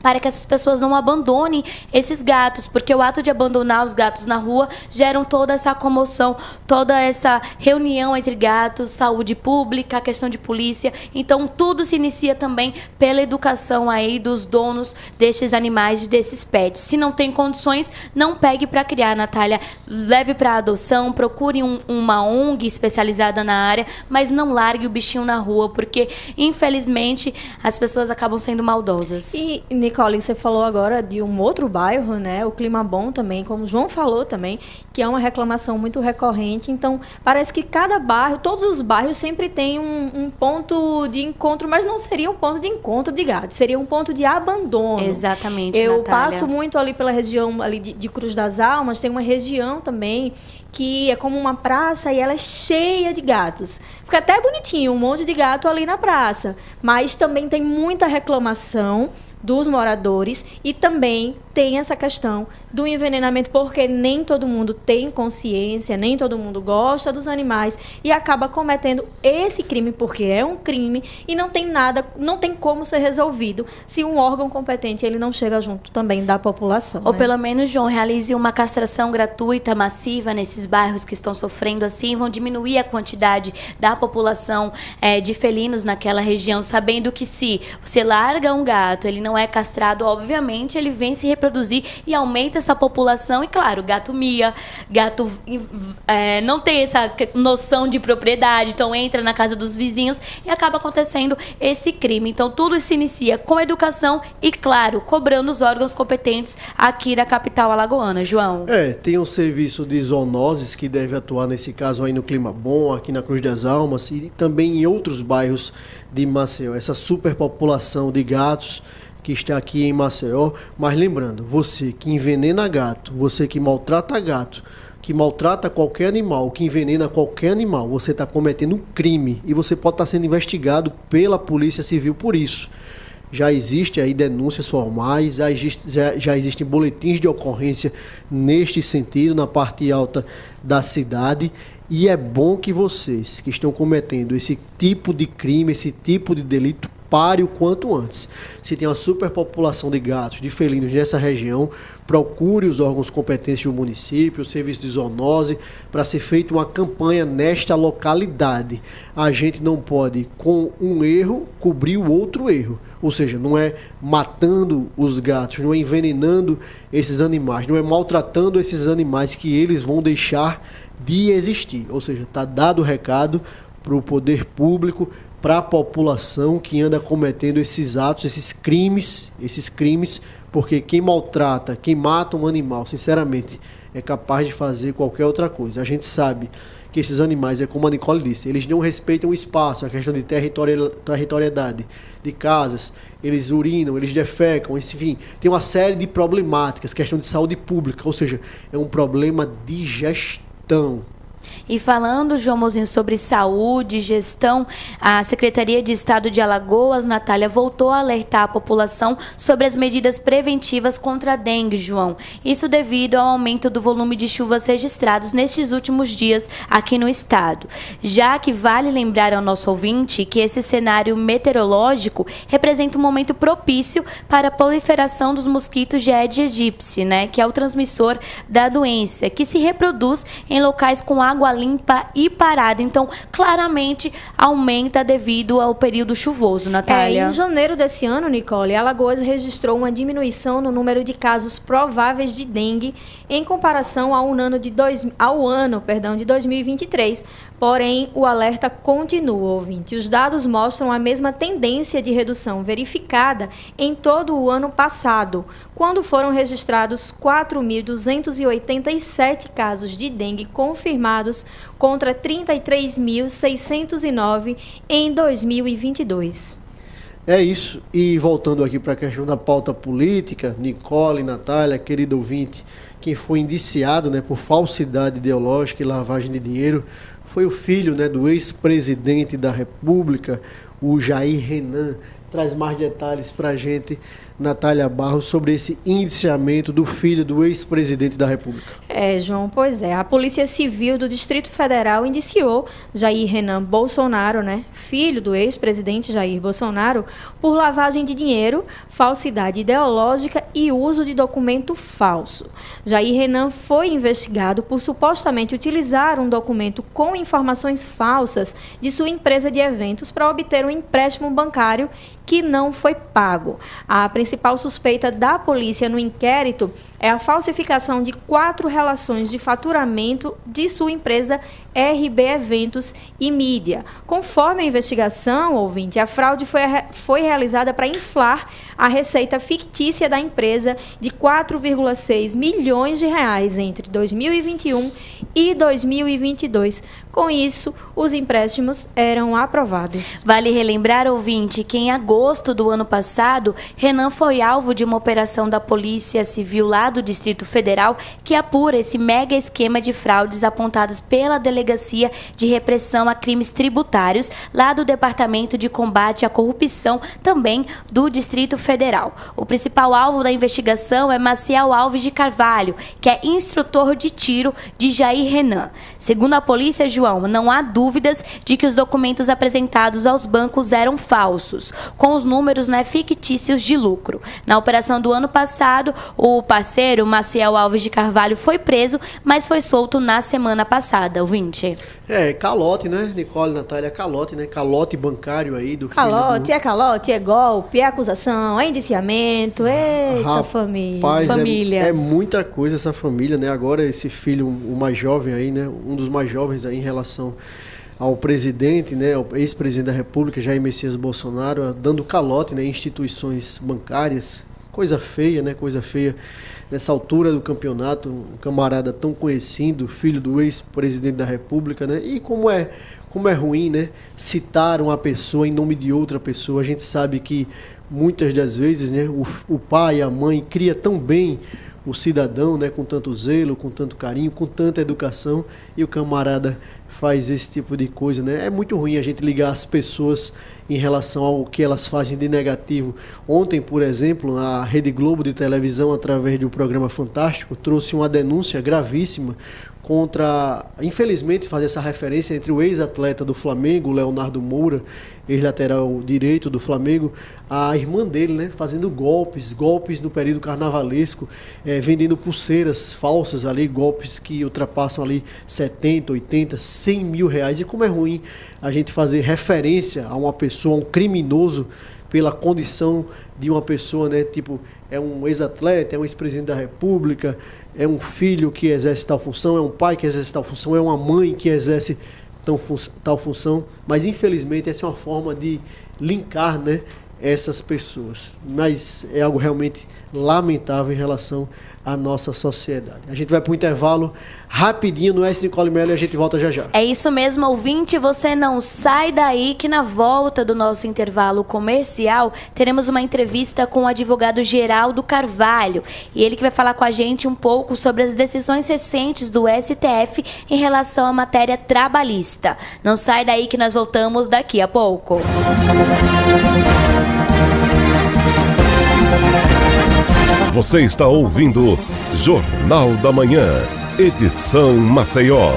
para que essas pessoas não abandonem esses gatos, porque o ato de abandonar os gatos na rua geram toda essa comoção, toda essa reunião entre gatos, saúde pública, a questão de polícia. Então, tudo se inicia também pela educação aí dos donos destes animais, desses pets. Se não tem condições, não pegue para criar, Natália. Leve para adoção, procure uma ONG especializada na área, mas não largue o bichinho na rua, porque, infelizmente, as pessoas acabam sendo maldosas. E, Nicole, você falou agora de um outro bairro, né? O Climabom também, como o João falou também, que é uma reclamação muito recorrente. Então, parece que cada bairro, todos os bairros sempre tem um ponto de encontro, mas não seria um ponto de encontro de gato, seria um ponto de abandono. Exatamente, Eu Natália. passo muito ali pela região ali de Cruz das Almas, tem uma região também que é como uma praça e ela é cheia de gatos. Fica até bonitinho, um monte de gato ali na praça, mas também tem muita reclamação dos moradores e também tem essa questão do envenenamento, porque nem todo mundo tem consciência, nem todo mundo gosta dos animais e acaba cometendo esse crime, porque é um crime e não tem nada, não tem como ser resolvido se um órgão competente ele não chega junto também da população. Ou né? pelo menos, João, realize uma castração gratuita, massiva nesses bairros que estão sofrendo assim, vão diminuir a quantidade da população de felinos naquela região, sabendo que se você larga um gato, ele não é castrado, obviamente ele vem se reproduzir e aumenta essa população. E claro, gato mia, gato não tem essa noção de propriedade, então entra na casa dos vizinhos e acaba acontecendo esse crime. Então tudo se inicia com educação e, claro, cobrando os órgãos competentes aqui da capital alagoana, João. Tem um serviço de zoonoses que deve atuar nesse caso aí no Climabom, aqui na Cruz das Almas e também em outros bairros de Maceió. Essa superpopulação de gatos que está aqui em Maceió, mas lembrando, você que envenena gato, você que maltrata gato, que maltrata qualquer animal, que envenena qualquer animal, você está cometendo um crime e você pode estar sendo investigado pela Polícia Civil por isso. Já existem aí denúncias formais, já existem boletins de ocorrência neste sentido, na parte alta da cidade, e é bom que vocês que estão cometendo esse tipo de crime, esse tipo de delito, pare o quanto antes. Se tem uma superpopulação de gatos, de felinos nessa região, procure os órgãos competentes do município, o serviço de zoonose, para ser feita uma campanha nesta localidade. A gente não pode, com um erro, cobrir o outro erro. Ou seja, não é matando os gatos, não é envenenando esses animais, não é maltratando esses animais que eles vão deixar de existir. Ou seja, está dado o recado para o poder público, para a população que anda cometendo esses atos, esses crimes, porque quem maltrata, quem mata um animal, sinceramente, é capaz de fazer qualquer outra coisa. A gente sabe que esses animais, é como a Nicole disse, eles não respeitam o espaço, a questão de territorialidade de casas, eles urinam, eles defecam, enfim, tem uma série de problemáticas, questão de saúde pública, ou seja, é um problema de gestão. E falando, João Mozinho, sobre saúde e gestão, a Secretaria de Estado de Alagoas, Natália, voltou a alertar a população sobre as medidas preventivas contra a dengue, João. Isso devido ao aumento do volume de chuvas registrados nestes últimos dias aqui no estado. Já que vale lembrar ao nosso ouvinte que esse cenário meteorológico representa um momento propício para a proliferação dos mosquitos de Aedes aegypti, né, que é o transmissor da doença, que se reproduz em locais com água água limpa e parada. Então, claramente, aumenta devido ao período chuvoso, Natália. Em janeiro desse ano, Nicole, Alagoas registrou uma diminuição no número de casos prováveis de dengue em comparação ao ano de 2023. Porém, o alerta continua, ouvinte. Os dados mostram a mesma tendência de redução verificada em todo o ano passado, quando foram registrados 4.287 casos de dengue confirmados contra 33.609 em 2022. É isso. E voltando aqui para a questão da pauta política, Nicole, Natália, querido ouvinte, quem foi indiciado, né, por falsidade ideológica e lavagem de dinheiro foi o filho, né, do ex-presidente da República, o Jair Renan. Traz mais detalhes para a gente, Natália Barros, sobre esse indiciamento do filho do ex-presidente da República. João, pois é. A Polícia Civil do Distrito Federal indiciou Jair Renan Bolsonaro, né, filho do ex-presidente Jair Bolsonaro, por lavagem de dinheiro, falsidade ideológica e uso de documento falso. Jair Renan foi investigado por supostamente utilizar um documento com informações falsas de sua empresa de eventos para obter um empréstimo bancário que não foi pago. A principal suspeita da polícia no inquérito é a falsificação de 4 relações de faturamento de sua empresa RB Eventos e Mídia. Conforme a investigação, ouvinte, a fraude foi realizada para inflar a receita fictícia da empresa de 4,6 milhões de reais entre 2021 e 2022. Com isso, os empréstimos eram aprovados. Vale relembrar, ouvinte, que em agosto do ano passado, Renan foi alvo de uma operação da Polícia Civil lá do Distrito Federal que apura esse mega esquema de fraudes apontados pela Delegacia de Repressão a Crimes Tributários, lá do Departamento de Combate à Corrupção, também do Distrito Federal. O principal alvo da investigação é Maciel Alves de Carvalho, que é instrutor de tiro de Jair Renan. Segundo a polícia, João, não há dúvidas de que os documentos apresentados aos bancos eram falsos, com os números, né, fictícios de lucro. Na operação do ano passado, o parceiro Maciel Alves de Carvalho foi preso, mas foi solto na semana passada, ouvinte. Calote, né, Nicole, Natália, calote, né, calote bancário aí do calote, filho do... calote, é golpe, é acusação, é indiciamento, eita, família. É muita coisa essa família, né, agora esse filho, o mais jovem aí, né, um dos mais jovens aí em relação ao presidente, né, ao ex-presidente da República, Jair Messias Bolsonaro, dando calote, né, em instituições bancárias, coisa feia, né, coisa feia. Nessa altura do campeonato, um camarada tão conhecido, filho do ex-presidente da República, né? E como é ruim, né? Citar uma pessoa em nome de outra pessoa. A gente sabe que muitas das vezes, né, o pai, a mãe cria tão bem o cidadão, né, com tanto zelo, com tanto carinho, com tanta educação, e o camarada faz esse tipo de coisa, né? É muito ruim a gente ligar as pessoas em relação ao que elas fazem de negativo. Ontem, por exemplo, a Rede Globo de televisão, através do programa Fantástico, trouxe uma denúncia gravíssima contra, infelizmente, fazer essa referência entre o ex-atleta do Flamengo, Leonardo Moura, ex-lateral direito do Flamengo, a irmã dele, né, fazendo golpes no período carnavalesco, vendendo pulseiras falsas ali, golpes que ultrapassam ali 70, 80, 100 mil reais. E como é ruim a gente fazer referência a uma pessoa, a um criminoso, pela condição de uma pessoa, né, tipo, é um ex-atleta, é um ex-presidente da República, é um filho que exerce tal função, é um pai que exerce tal função, é uma mãe que exerce tal função, mas infelizmente essa é uma forma de linkar, né, essas pessoas. Mas é algo realmente lamentável em relação à nossa sociedade. A gente vai para o intervalo rapidinho no S. Nicole Mello e a gente volta já já. É isso mesmo, ouvinte, você não sai daí que na volta do nosso intervalo comercial teremos uma entrevista com o advogado Geraldo Carvalho, e ele que vai falar com a gente um pouco sobre as decisões recentes do STF em relação à matéria trabalhista. Não sai daí que nós voltamos daqui a pouco. Você está ouvindo Jornal da Manhã, edição Maceió.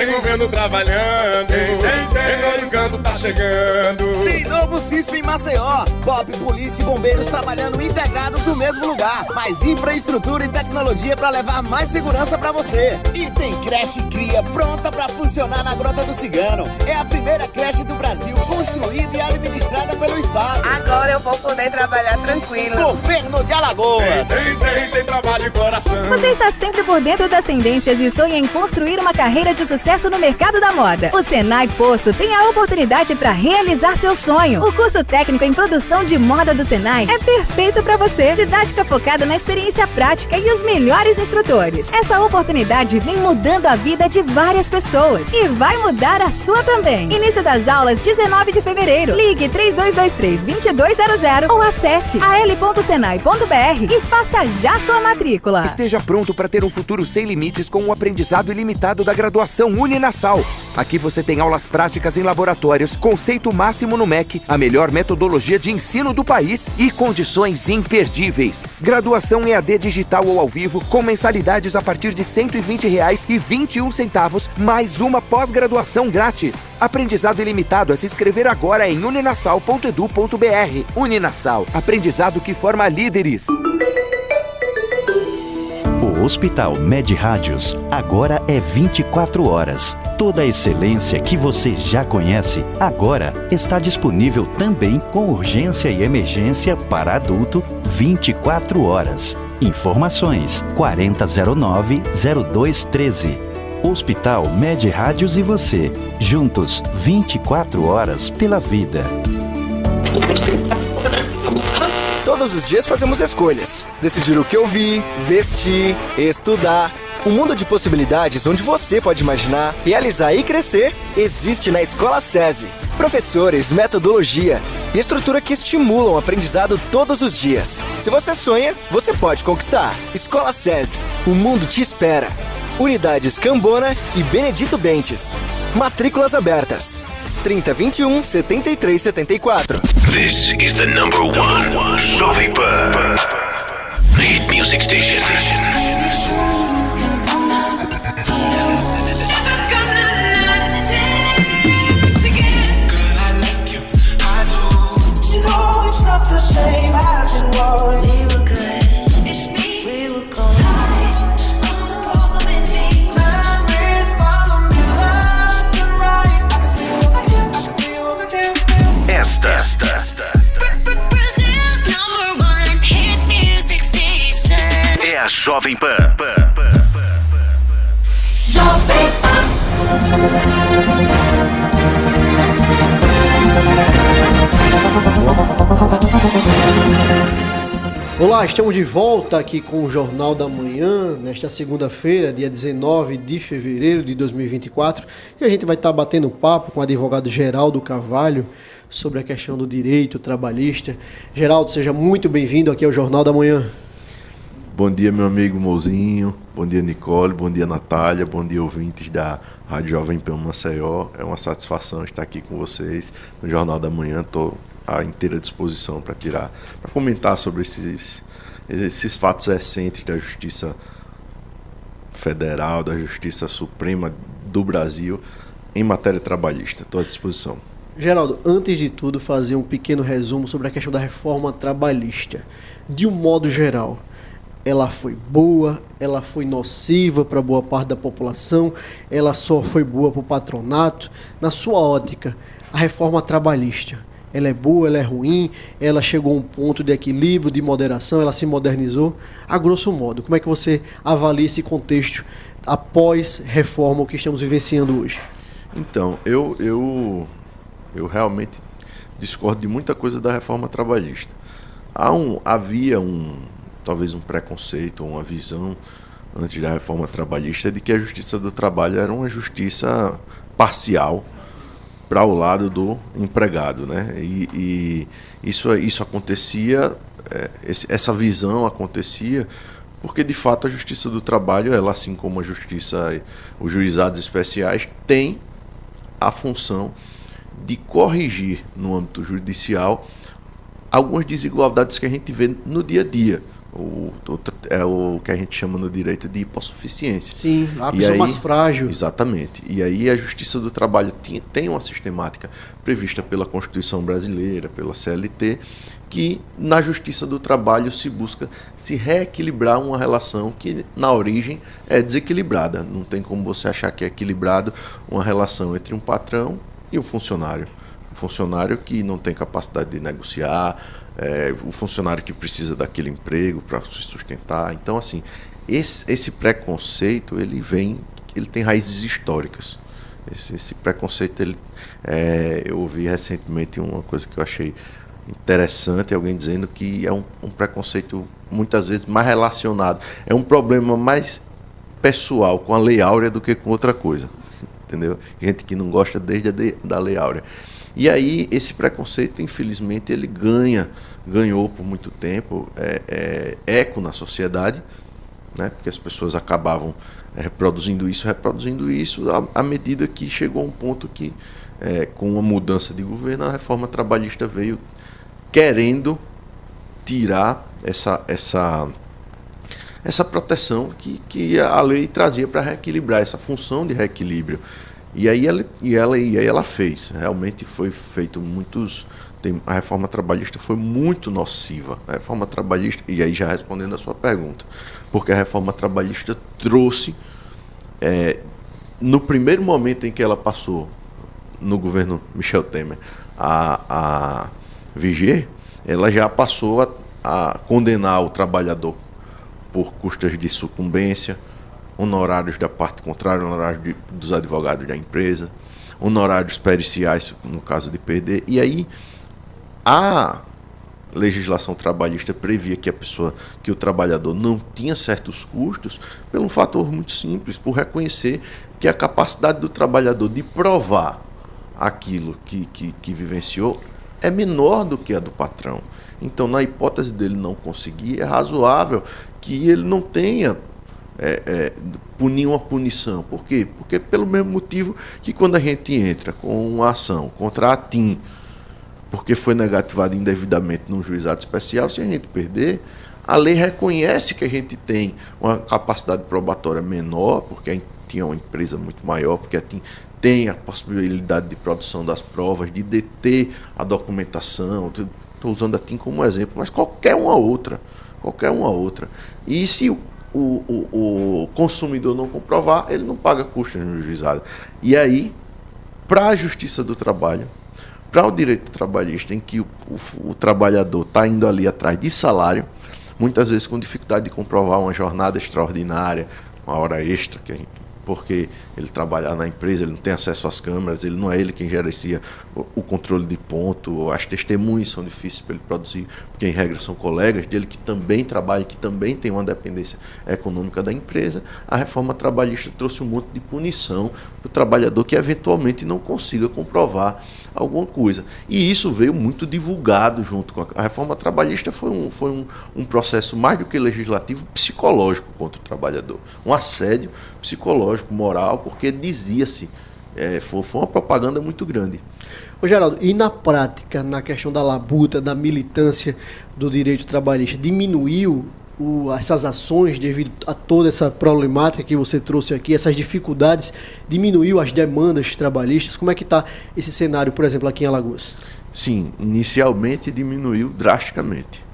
tem governo trabalhando, em todo canto tá chegando. Tem novo CISP em Maceió. BOP, polícia e bombeiros trabalhando integrados no mesmo lugar. Mais infraestrutura e tecnologia pra levar mais segurança pra você. E tem creche cria pronta pra funcionar na Grota do Cigano. É a primeira creche do Brasil construída e administrada pelo Estado. Agora eu vou poder trabalhar tranquilo. Governo de Alagoas. Tem trabalho e coração. Você está sempre por dentro das tendências e sonha em construir uma carreira de sucesso no mercado da moda. O Senai Poço tem a oportunidade para realizar seu sonho. O curso técnico em produção de moda do Senai é perfeito para você. Didática focada na experiência prática e os melhores instrutores. Essa oportunidade vem mudando a vida de várias pessoas e vai mudar a sua também. Início das aulas 19 de fevereiro. Ligue 3223-2200 ou acesse al.senai.br e faça já sua matrícula. Esteja pronto para ter um futuro sem limites com um aprendizado ilimitado da graduação Uninasal. Aqui você tem aulas práticas em laboratórios, conceito máximo no MEC, a melhor metodologia de ensino do país e condições imperdíveis. Graduação EAD digital ou ao vivo com mensalidades a partir de R$ 120,21, mais uma pós-graduação grátis. Aprendizado ilimitado, é se inscrever agora em uninasal.edu.br. Uninasal, aprendizado que forma líderes. O Hospital Med Rádios agora é 24 horas. Toda a excelência que você já conhece agora está disponível também com urgência e emergência para adulto 24 horas. Informações 4009-0213. Hospital Med Rádios e você, juntos 24 horas pela vida. Todos os dias fazemos escolhas. Decidir o que ouvir, vestir, estudar. Um mundo de possibilidades onde você pode imaginar, realizar e crescer existe na Escola SESI. Professores, metodologia e estrutura que estimulam o aprendizado todos os dias. Se você sonha, você pode conquistar. Escola SESI, o mundo te espera. Unidades Cambona e Benedito Bentes. Matrículas abertas. 3021-7374. This is the number one Jovem Pan. The hit music station. The same as it was. We were good, we were gold. All the problem is me. Memories follow me left and right. I can feel. Esta. Brazil's number one hit music station. É a Jovem Pan. Jovem Pan. Olá, estamos de volta aqui com o Jornal da Manhã, nesta segunda-feira, dia 19 de fevereiro de 2024, e a gente vai estar batendo papo com o advogado Geraldo Carvalho sobre a questão do direito trabalhista. Geraldo, seja muito bem-vindo aqui ao Jornal da Manhã. Bom dia, meu amigo Mozinho, bom dia, Nicole, bom dia, Natália, bom dia, ouvintes da Rádio Jovem Pan Maceió. É uma satisfação estar aqui com vocês no Jornal da Manhã. Estou à inteira disposição para comentar sobre esses fatos recentes da Justiça Federal, da Justiça Suprema do Brasil em matéria trabalhista. Estou à disposição. Geraldo, antes de tudo, fazer um pequeno resumo sobre a questão da reforma trabalhista. De um modo geral, ela foi boa, ela foi nociva para boa parte da população, ela só foi boa para o patronato. Na sua ótica, a reforma trabalhista, ela é boa, ela é ruim, ela chegou a um ponto de equilíbrio, de moderação, ela se modernizou? A grosso modo, como é que você avalia esse contexto após reforma, o que estamos vivenciando hoje? Então, eu realmente discordo de muita coisa da reforma trabalhista. Havia talvez um preconceito, uma visão antes da reforma trabalhista de que a Justiça do Trabalho era uma justiça parcial para o lado do empregado, né? E isso acontecia, essa visão acontecia porque de fato a Justiça do Trabalho, ela, assim como a Justiça, os juizados especiais, tem a função de corrigir no âmbito judicial algumas desigualdades que a gente vê no dia a dia. É o que a gente chama no direito de hipossuficiência. Sim, a pessoa mais frágil. Exatamente. E aí a Justiça do Trabalho tem uma sistemática prevista pela Constituição Brasileira, pela CLT, que na Justiça do Trabalho se busca se reequilibrar uma relação que na origem é desequilibrada. Não tem como você achar que é equilibrado uma relação entre um patrão e um funcionário. Um funcionário que não tem capacidade de negociar, o funcionário que precisa daquele emprego para se sustentar. Então, assim, esse preconceito, ele tem raízes históricas. Esse preconceito, eu ouvi recentemente uma coisa que eu achei interessante, alguém dizendo que é um preconceito muitas vezes mais relacionado, é um problema mais pessoal com a Lei Áurea do que com outra coisa, entendeu? Gente que não gosta desde da Lei Áurea. E aí esse preconceito, infelizmente, ele ganhou por muito tempo eco na sociedade, né? Porque as pessoas acabavam reproduzindo isso à medida que chegou a um ponto que, com a mudança de governo, a reforma trabalhista veio querendo tirar essa proteção que a lei trazia para reequilibrar, essa função de reequilíbrio. E aí ela fez. Realmente foi feito a reforma trabalhista foi muito nociva. A reforma trabalhista, e aí já respondendo a sua pergunta, porque a reforma trabalhista trouxe, no primeiro momento em que ela passou no governo Michel Temer a viger, ela já passou a condenar o trabalhador por custas de sucumbência, honorários da parte contrária, honorários dos advogados da empresa, honorários periciais no caso de perder. E aí a legislação trabalhista previa que o trabalhador não tinha certos custos pelo um fator muito simples, por reconhecer que a capacidade do trabalhador de provar aquilo que vivenciou é menor do que a do patrão. Então, na hipótese dele não conseguir, é razoável que ele não tenha punir uma punição. Por quê? Porque pelo mesmo motivo que quando a gente entra com uma ação contra a TIM, porque foi negativado indevidamente num juizado especial, se a gente perder, a lei reconhece que a gente tem uma capacidade probatória menor, porque a gente tinha uma empresa muito maior, porque a TIM tem a possibilidade de produção das provas, de deter a documentação. Estou usando a TIM como exemplo, mas qualquer uma outra. E se o consumidor não comprovar, ele não paga custos no juizado. E aí, para a Justiça do Trabalho, para o direito trabalhista, em que o trabalhador está indo ali atrás de salário, muitas vezes com dificuldade de comprovar uma jornada extraordinária, uma hora extra, porque ele trabalha na empresa, ele não tem acesso às câmeras, ele não é ele quem gerencia o controle de ponto, as testemunhas são difíceis para ele produzir, porque em regra são colegas dele que também trabalham, que também tem uma dependência econômica da empresa. A reforma trabalhista trouxe um monte de punição para o trabalhador que eventualmente não consiga comprovar alguma coisa. E isso veio muito divulgado junto com a reforma trabalhista. Foi um processo mais do que legislativo, psicológico contra o trabalhador. Um assédio psicológico, moral, porque dizia-se, foi uma propaganda muito grande. Ô Geraldo, e na prática, na questão da labuta, da militância do direito trabalhista, diminuiu essas ações devido a toda essa problemática que você trouxe aqui, essas dificuldades, diminuiu as demandas trabalhistas? Como é que está esse cenário, por exemplo, aqui em Alagoas? Sim, inicialmente diminuiu drasticamente.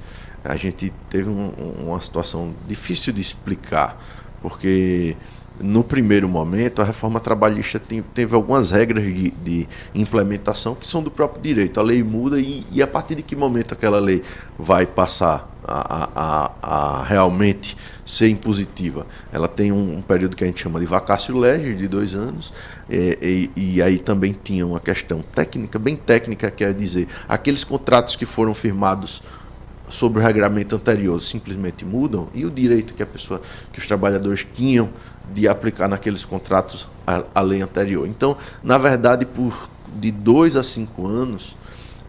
A gente teve uma situação difícil de explicar, porque no primeiro momento a reforma trabalhista teve algumas regras de implementação que são do próprio direito. A lei muda e a partir de que momento aquela lei vai passar a realmente ser impositiva? Ela tem um período que a gente chama de vacatio legis, de 2 anos, e aí também tinha uma questão técnica, bem técnica, quer dizer, aqueles contratos que foram firmados sobre o regramento anterior simplesmente mudam, e o direito que os trabalhadores tinham de aplicar naqueles contratos a lei anterior. Então, na verdade, de 2 a 5 anos,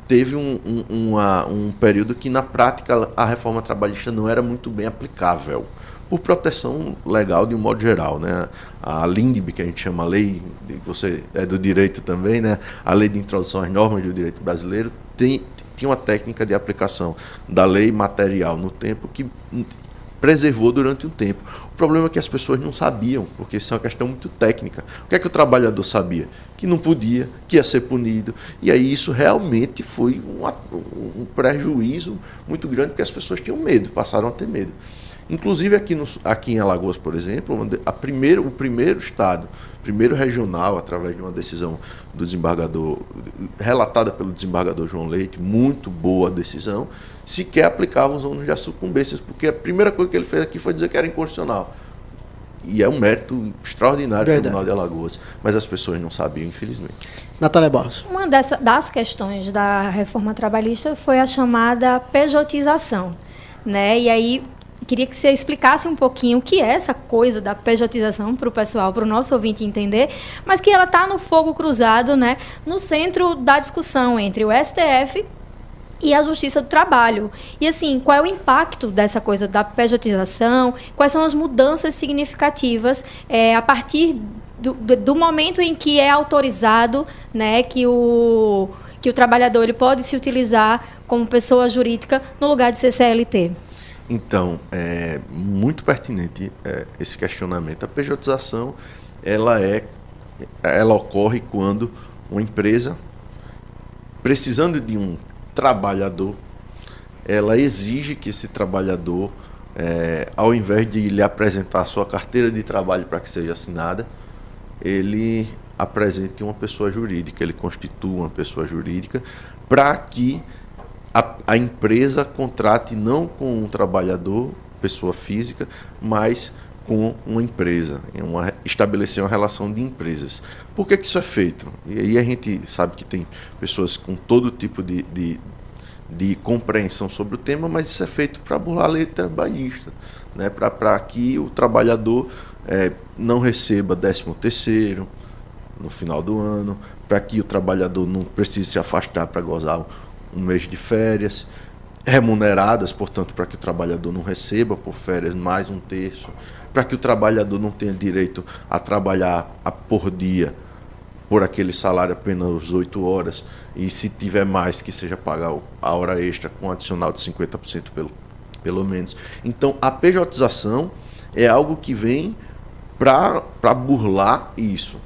teve um período que, na prática, a reforma trabalhista não era muito bem aplicável, por proteção legal de um modo geral, né? A LINDB, que a gente chama a lei, você é do direito também, né? A lei de introdução às normas do direito brasileiro, tinha uma técnica de aplicação da lei material no tempo que preservou durante um tempo. O problema é que as pessoas não sabiam, porque isso é uma questão muito técnica. O que é que o trabalhador sabia? Que não podia, que ia ser punido. E aí isso realmente foi um prejuízo muito grande, porque as pessoas tinham medo, passaram a ter medo. Inclusive aqui em Alagoas, por exemplo, o primeiro estado, primeiro regional, através de uma decisão do desembargador, relatada pelo desembargador João Leite, muito boa decisão, sequer aplicava os ônus de sucumbências, porque a primeira coisa que ele fez aqui foi dizer que era inconstitucional. E é um mérito extraordinário do Tribunal de Alagoas, mas as pessoas não sabiam, infelizmente. Natália Barros. Uma das questões da reforma trabalhista foi a chamada pejotização, né? E aí queria que você explicasse um pouquinho o que é essa coisa da pejotização para o pessoal, para o nosso ouvinte entender, mas que ela está no fogo cruzado, né, no centro da discussão entre o STF e a Justiça do Trabalho. E, assim, qual é o impacto dessa coisa da pejotização? Quais são as mudanças significativas a partir do momento em que é autorizado, né, que o trabalhador ele pode se utilizar como pessoa jurídica no lugar de ser CLT? Então, é muito pertinente esse questionamento. A pejotização, ela ocorre quando uma empresa, precisando de um trabalhador, ela exige que esse trabalhador, ao invés de lhe apresentar a sua carteira de trabalho para que seja assinada, ele apresente uma pessoa jurídica, ele constitua uma pessoa jurídica para que a empresa contrate não com um trabalhador, pessoa física, mas com uma empresa, estabelecer uma relação de empresas. Por que isso é feito? E aí a gente sabe que tem pessoas com todo tipo de compreensão sobre o tema, mas isso é feito para burlar a lei trabalhista, né? Para que o trabalhador não receba 13º no final do ano, para que o trabalhador não precise se afastar para gozar um mês de férias, remuneradas, portanto, para que o trabalhador não receba por férias mais 1/3, para que o trabalhador não tenha direito a trabalhar por dia por aquele salário apenas 8 horas, e se tiver mais, que seja pagar a hora extra com adicional de 50% pelo menos. Então, a pejotização é algo que vem para burlar isso.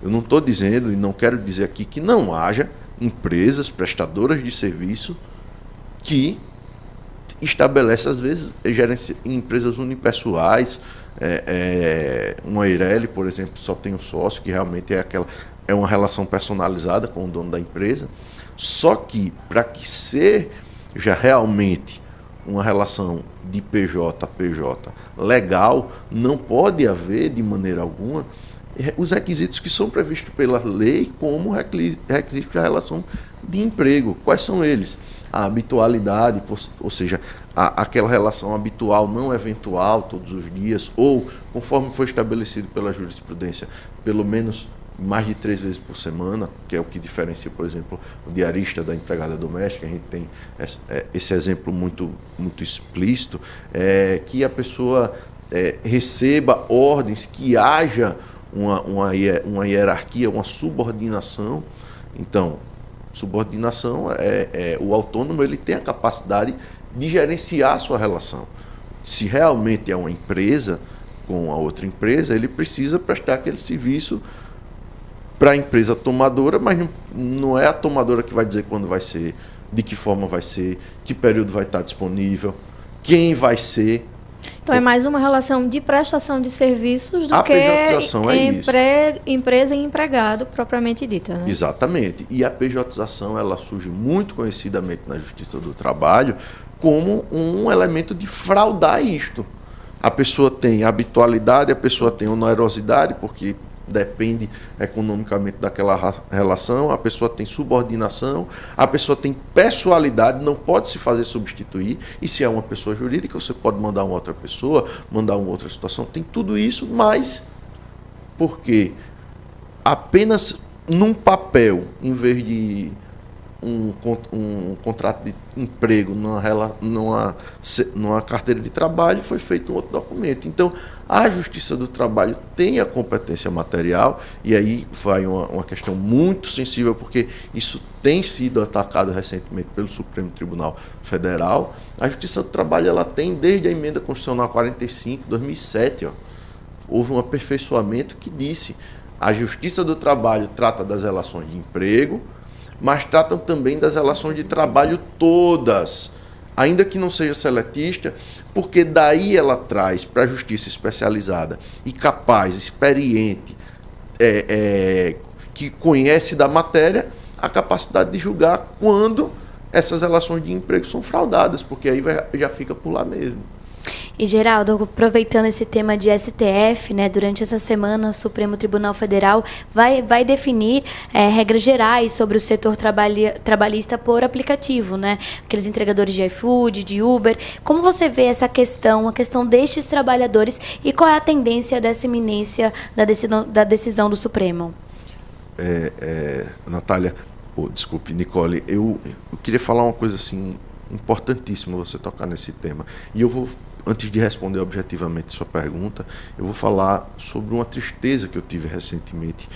Eu não estou dizendo, e não quero dizer aqui, que não haja empresas prestadoras de serviço que estabelecem, às vezes, empresas unipessoais. Uma Eireli, por exemplo, só tem um sócio, que realmente é uma relação personalizada com o dono da empresa. Só que, para que seja realmente uma relação de PJ a PJ legal, não pode haver, de maneira alguma, os requisitos que são previstos pela lei como requisitos da relação de emprego. Quais são eles? A habitualidade, ou seja, aquela relação habitual, não eventual, todos os dias, ou, conforme foi estabelecido pela jurisprudência, pelo menos mais de 3 vezes por semana, que é o que diferencia, por exemplo, o diarista da empregada doméstica. A gente tem esse exemplo muito, muito explícito, que a pessoa receba ordens, que haja uma hierarquia, uma subordinação. Então, subordinação o autônomo, ele tem a capacidade de gerenciar a sua relação. Se realmente é uma empresa com a outra empresa, ele precisa prestar aquele serviço para a empresa tomadora, mas não é a tomadora que vai dizer quando vai ser, de que forma vai ser, que período vai estar disponível, quem vai ser. Então, é mais uma relação de prestação de serviços do que empresa e empregado, propriamente dita, né? Exatamente. E a pejotização, ela surge muito conhecidamente na Justiça do Trabalho como um elemento de fraudar isto. A pessoa tem habitualidade, a pessoa tem onerosidade, porque depende economicamente daquela relação, a pessoa tem subordinação, a pessoa tem pessoalidade, não pode se fazer substituir, e se é uma pessoa jurídica, você pode mandar uma outra pessoa, mandar uma outra situação, tem tudo isso, mas porque apenas num papel, em vez de um contrato de emprego numa carteira de trabalho, foi feito um outro documento. Então, a Justiça do Trabalho tem a competência material, e aí vai uma questão muito sensível, porque isso tem sido atacado recentemente pelo Supremo Tribunal Federal. A Justiça do Trabalho ela tem, desde a Emenda Constitucional 45, 2007, houve um aperfeiçoamento que disse: a Justiça do Trabalho trata das relações de emprego, mas tratam também das relações de trabalho todas, ainda que não seja seletista, porque daí ela traz para a justiça especializada e capaz, experiente, que conhece da matéria, a capacidade de julgar quando essas relações de emprego são fraudadas, porque aí já fica por lá mesmo. E, Geraldo, aproveitando esse tema de STF, né, durante essa semana o Supremo Tribunal Federal vai definir regras gerais sobre o setor trabalhista por aplicativo, né? Aqueles entregadores de iFood, de Uber. Como você vê essa questão, a questão destes trabalhadores, e qual é a tendência dessa iminência da decisão do Supremo? Natália, desculpe, Nicole, eu queria falar uma coisa assim importantíssima, você tocar nesse tema. E eu vou, antes de responder objetivamente sua pergunta, eu vou falar sobre uma tristeza que eu tive recentemente,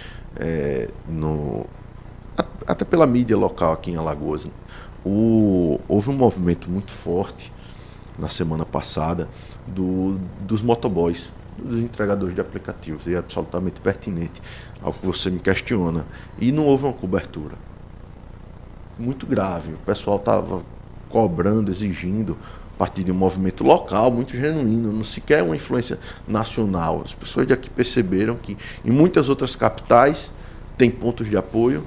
até pela mídia local aqui em Alagoas. Houve um movimento muito forte na semana passada dos motoboys, dos entregadores de aplicativos, e é absolutamente pertinente ao que você me questiona. E não houve uma cobertura. Muito grave. O pessoal estava cobrando, exigindo, a partir de um movimento local muito genuíno, não sequer uma influência nacional. As pessoas de aqui perceberam que em muitas outras capitais tem pontos de apoio,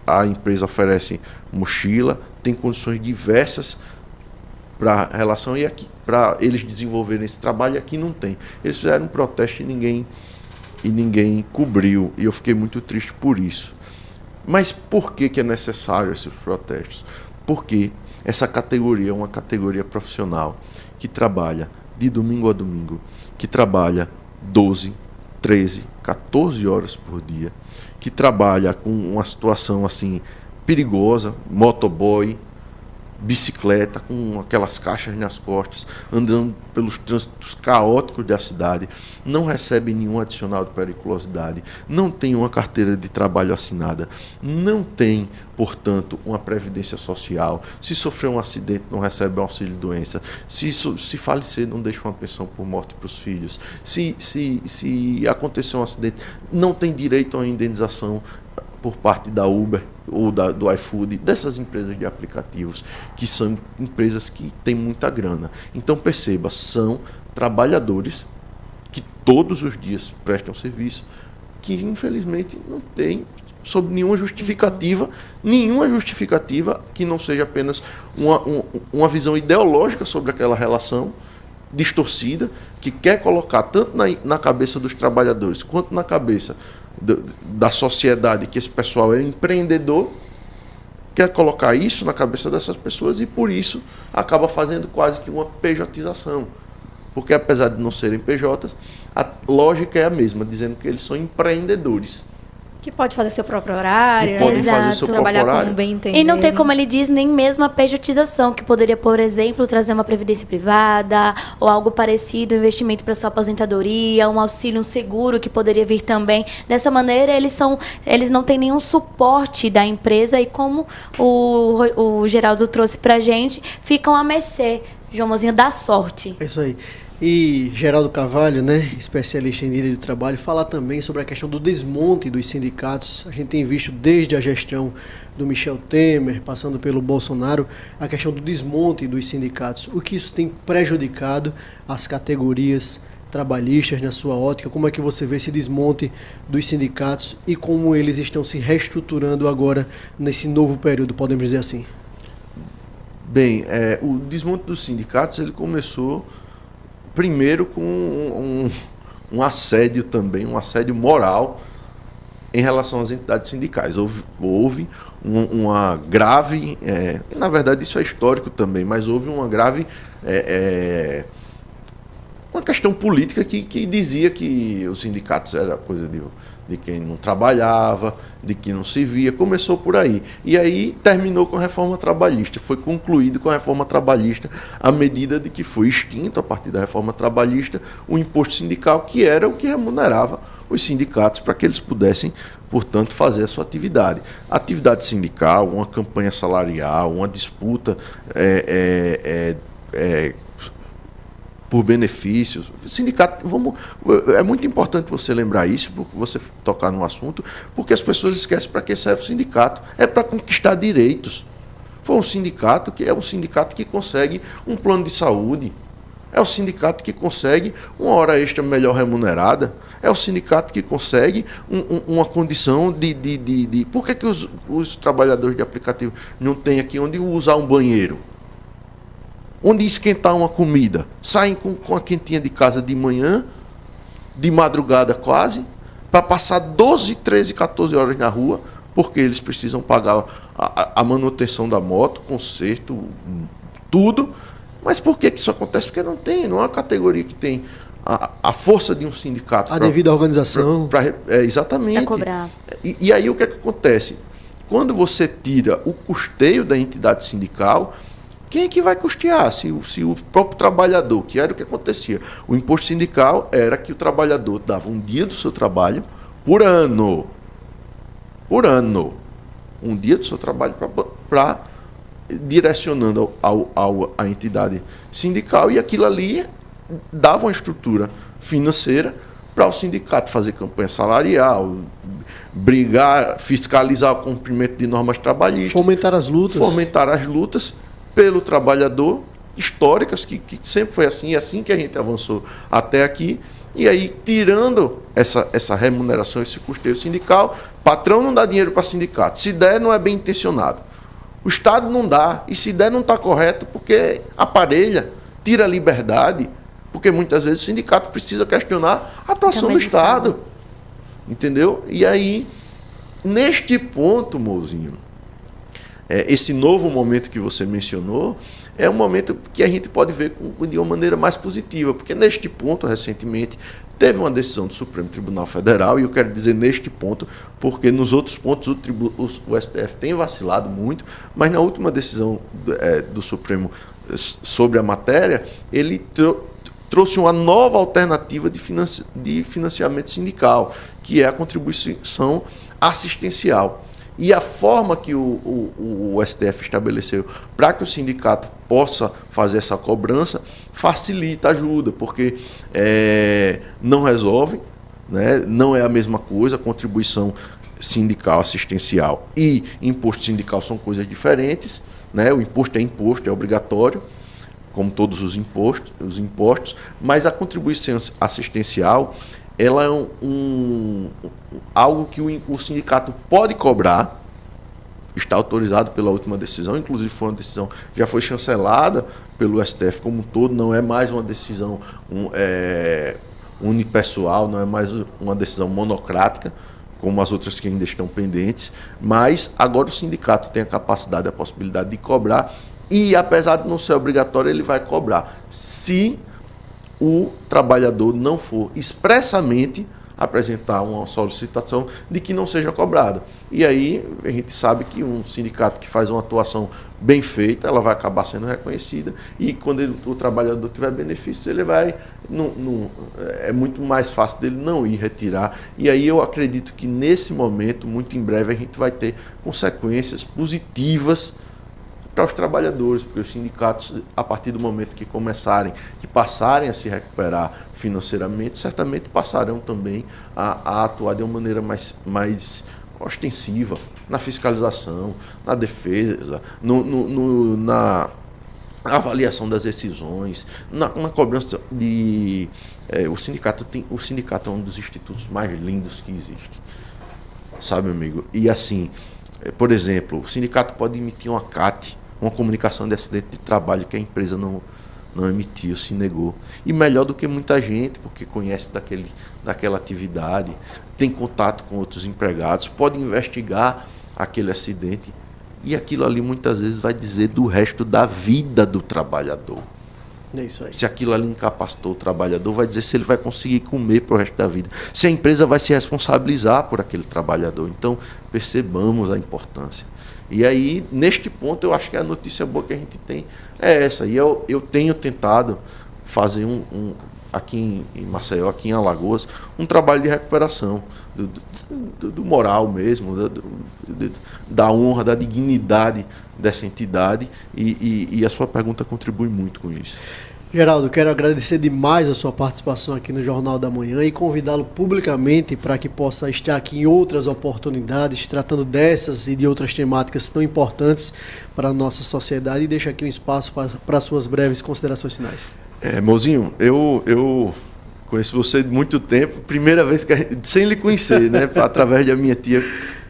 a empresa oferece mochila, tem condições diversas para a relação, e aqui, para eles desenvolverem esse trabalho, e aqui não tem. Eles fizeram um protesto e ninguém cobriu, e eu fiquei muito triste por isso. Mas por que é necessário esses protestos? Porque essa categoria é uma categoria profissional que trabalha de domingo a domingo, que trabalha 12, 13, 14 horas por dia, que trabalha com uma situação assim perigosa, motoboy, bicicleta, com aquelas caixas nas costas, andando pelos trânsitos caóticos da cidade, não recebe nenhum adicional de periculosidade, não tem uma carteira de trabalho assinada, não tem, portanto, uma previdência social, se sofrer um acidente não recebe um auxílio-doença, se falecer não deixa uma pensão por morte para os filhos, se acontecer um acidente não tem direito a uma indenização por parte da Uber ou do iFood, dessas empresas de aplicativos, que são empresas que têm muita grana. Então perceba, são trabalhadores que todos os dias prestam serviço, que infelizmente não tem, sob nenhuma justificativa que não seja apenas uma visão ideológica sobre aquela relação distorcida, que quer colocar tanto na cabeça dos trabalhadores quanto na cabeça da sociedade que esse pessoal é empreendedor, quer colocar isso na cabeça dessas pessoas, e por isso acaba fazendo quase que uma pejotização, porque apesar de não serem PJs, a lógica é a mesma, dizendo que eles são empreendedores. Que pode fazer seu próprio horário, que podem fazer seu trabalhar próprio horário. como bem entender. E não tem, como ele diz, nem mesmo a pejotização, que poderia, por exemplo, trazer uma previdência privada ou algo parecido, um investimento para sua aposentadoria, um auxílio, um seguro que poderia vir também. Dessa maneira, eles não têm nenhum suporte da empresa, e como o Geraldo trouxe para a gente, ficam à mercê, João Mozinho, da sorte. É isso aí. E Geraldo Carvalho, né, especialista em direito do trabalho, fala também sobre a questão do desmonte dos sindicatos. A gente tem visto desde a gestão do Michel Temer, passando pelo Bolsonaro, a questão do desmonte dos sindicatos. O que isso tem prejudicado as categorias trabalhistas na sua ótica? Como é que você vê esse desmonte dos sindicatos e como eles estão se reestruturando agora nesse novo período, podemos dizer assim? Bem, o desmonte dos sindicatos ele começou primeiro com um assédio também, um assédio moral em relação às entidades sindicais. Houve uma grave, na verdade isso é histórico também, mas houve uma grave, uma questão política que dizia que os sindicatos era coisa de quem não trabalhava, de quem não se via, começou por aí. E aí terminou com a reforma trabalhista, foi concluído com a reforma trabalhista à medida de que foi extinto, a partir da reforma trabalhista, o imposto sindical, que era o que remunerava os sindicatos para que eles pudessem, portanto, fazer a sua atividade. A atividade sindical, uma campanha salarial, uma disputa por benefícios. Sindicato, é muito importante você lembrar isso, você tocar no assunto, porque as pessoas esquecem para que serve o sindicato. É para conquistar direitos. Foi um sindicato que é um sindicato que consegue um plano de saúde. É o sindicato que consegue uma hora extra melhor remunerada. É o sindicato que consegue uma condição de... Por que os trabalhadores de aplicativo não têm aqui onde usar um banheiro? Onde esquentar uma comida? Saem com a quentinha de casa de manhã, de madrugada quase, para passar 12, 13, 14 horas na rua, porque eles precisam pagar a manutenção da moto, conserto, tudo. Mas por que isso acontece? Porque não é uma categoria que tem a força de um sindicato. A devida organização. Exatamente. Para cobrar. E aí o que acontece? Quando você tira o custeio da entidade sindical, quem é que vai custear? Se o próprio trabalhador, que era o que acontecia. O imposto sindical era que o trabalhador dava um dia do seu trabalho por ano. Por ano. Um dia do seu trabalho para direcionando à entidade sindical, e aquilo ali dava uma estrutura financeira para o sindicato fazer campanha salarial, brigar, fiscalizar o cumprimento de normas trabalhistas. Fomentar as lutas. Fomentar as lutas pelo trabalhador, históricas, que sempre foi assim, é assim que a gente avançou até aqui. E aí, tirando essa remuneração, esse custeio sindical, patrão não dá dinheiro para sindicato. Se der, não é bem intencionado. O Estado não dá. E se der, não está correto, porque aparelha, tira a liberdade, porque muitas vezes o sindicato precisa questionar a atuação do Estado. Entendeu? E aí, neste ponto, Mozinho, esse novo momento que você mencionou é um momento que a gente pode ver de uma maneira mais positiva, porque neste ponto, recentemente, teve uma decisão do Supremo Tribunal Federal, e eu quero dizer neste ponto, porque nos outros pontos o STF tem vacilado muito, mas na última decisão do Supremo sobre a matéria, ele trouxe uma nova alternativa de financiamento sindical, que é a contribuição assistencial. E a forma que o STF estabeleceu para que o sindicato possa fazer essa cobrança facilita, ajuda, porque não resolve, né? Não é a mesma coisa, contribuição sindical assistencial e imposto sindical são coisas diferentes, né? O imposto é obrigatório, como todos os impostos, mas a contribuição assistencial ela é algo que o sindicato pode cobrar, está autorizado pela última decisão, inclusive foi uma decisão já foi chancelada pelo STF como um todo, não é mais uma decisão unipessoal, não é mais uma decisão monocrática, como as outras que ainda estão pendentes, mas agora o sindicato tem a capacidade, a possibilidade de cobrar, e apesar de não ser obrigatório, ele vai cobrar, se o trabalhador não for expressamente apresentar uma solicitação de que não seja cobrado. E aí a gente sabe que um sindicato que faz uma atuação bem feita, ela vai acabar sendo reconhecida, e quando o trabalhador tiver benefícios, ele vai... é muito mais fácil dele não ir retirar. E aí eu acredito que nesse momento, muito em breve, a gente vai ter consequências positivas para os trabalhadores, porque os sindicatos, a partir do momento que passarem a se recuperar financeiramente, certamente passarão também a atuar de uma maneira mais ostensiva na fiscalização, na defesa, na avaliação das decisões, na cobrança de... O sindicato é um dos institutos mais lindos que existe, sabe, amigo? E assim, por exemplo, o sindicato pode emitir uma CAT, uma comunicação de acidente de trabalho que a empresa não emitiu, se negou. E melhor do que muita gente, porque conhece daquela atividade, tem contato com outros empregados, pode investigar aquele acidente, e aquilo ali muitas vezes vai dizer do resto da vida do trabalhador. É isso aí. Se aquilo ali incapacitou o trabalhador, vai dizer se ele vai conseguir comer para o resto da vida. Se a empresa vai se responsabilizar por aquele trabalhador. Então, percebamos a importância. E aí, neste ponto, eu acho que a notícia boa que a gente tem é essa. E eu tenho tentado fazer aqui em Maceió, aqui em Alagoas, um trabalho de recuperação do moral mesmo, da honra, da dignidade dessa entidade, e a sua pergunta contribui muito com isso. Geraldo, quero agradecer demais a sua participação aqui no Jornal da Manhã e convidá-lo publicamente para que possa estar aqui em outras oportunidades, tratando dessas e de outras temáticas tão importantes para a nossa sociedade, e deixa aqui um espaço para suas breves considerações finais. Mozinho, eu conheço você de muito tempo, primeira vez sem lhe conhecer, né? Através da minha tia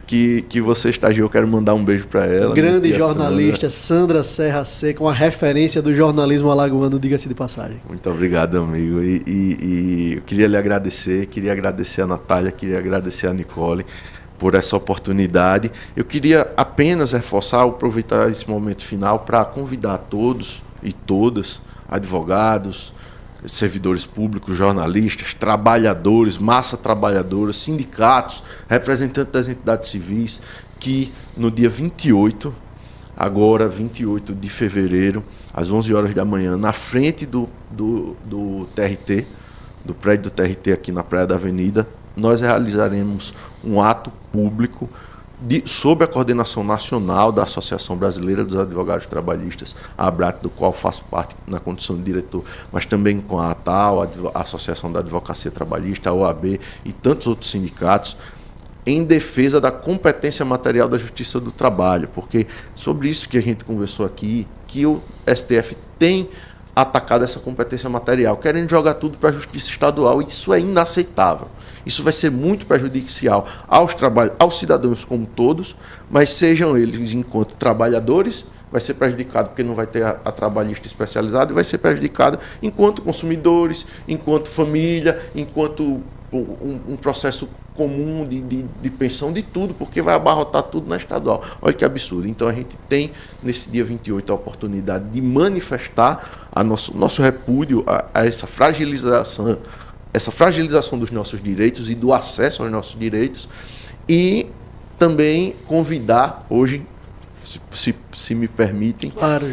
que você estagiou, eu quero mandar um beijo para ela. Grande jornalista Sandra Serra Seca, uma referência do jornalismo alagoano, diga-se de passagem. Muito obrigado, amigo. E eu queria lhe agradecer, queria agradecer a Natália, queria agradecer a Nicole por essa oportunidade. Eu queria apenas reforçar, aproveitar esse momento final para convidar todos e todas, advogados, servidores públicos, jornalistas, trabalhadores, massa trabalhadora, sindicatos, representantes das entidades civis, que no dia 28, agora 28 de fevereiro, às 11 horas da manhã, na frente do TRT, do prédio do TRT aqui na Praia da Avenida, nós realizaremos um ato público sob a coordenação nacional da Associação Brasileira dos Advogados Trabalhistas, a ABRAT, do qual faço parte na condição de diretor, mas também com a ATAL, a Associação da Advocacia Trabalhista, a OAB e tantos outros sindicatos, em defesa da competência material da Justiça do Trabalho, porque sobre isso que a gente conversou aqui, que o STF tem atacado essa competência material, querendo jogar tudo para a Justiça Estadual, e isso é inaceitável. Isso vai ser muito prejudicial aos cidadãos como todos, mas sejam eles enquanto trabalhadores, vai ser prejudicado porque não vai ter a trabalhista especializada, e vai ser prejudicado enquanto consumidores, enquanto família, enquanto um processo comum de pensão, de tudo, porque vai abarrotar tudo na estadual. Olha que absurdo. Então a gente tem, nesse dia 28, a oportunidade de manifestar nosso repúdio a essa fragilização dos nossos direitos e do acesso aos nossos direitos, e também convidar hoje, se me permitem, claro.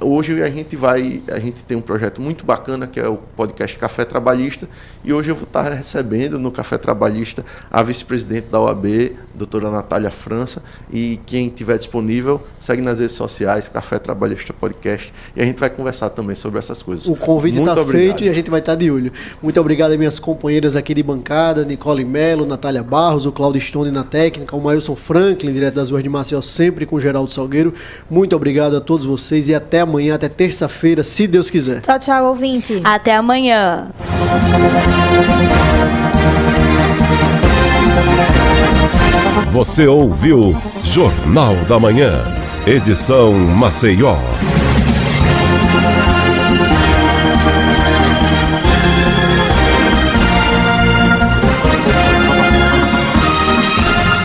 Hoje a gente tem um projeto muito bacana, que é o podcast Café Trabalhista, e hoje eu vou estar recebendo no Café Trabalhista a vice-presidente da OAB, doutora Natália França, e quem estiver disponível, segue nas redes sociais, Café Trabalhista Podcast, e a gente vai conversar também sobre essas coisas. O convite está feito e a gente vai estar de olho. Muito obrigado às minhas companheiras aqui de bancada, Nicole Melo, Natália Barros, o Cláudio Stone na técnica, o Mailson Franklin, direto das ruas de Maceió, sempre com o Geraldo Salgueiro. Muito obrigado a todos vocês e até amanhã, até terça-feira, se Deus quiser. Tchau, tchau, ouvinte. Até amanhã. Você ouviu Jornal da Manhã, edição Maceió.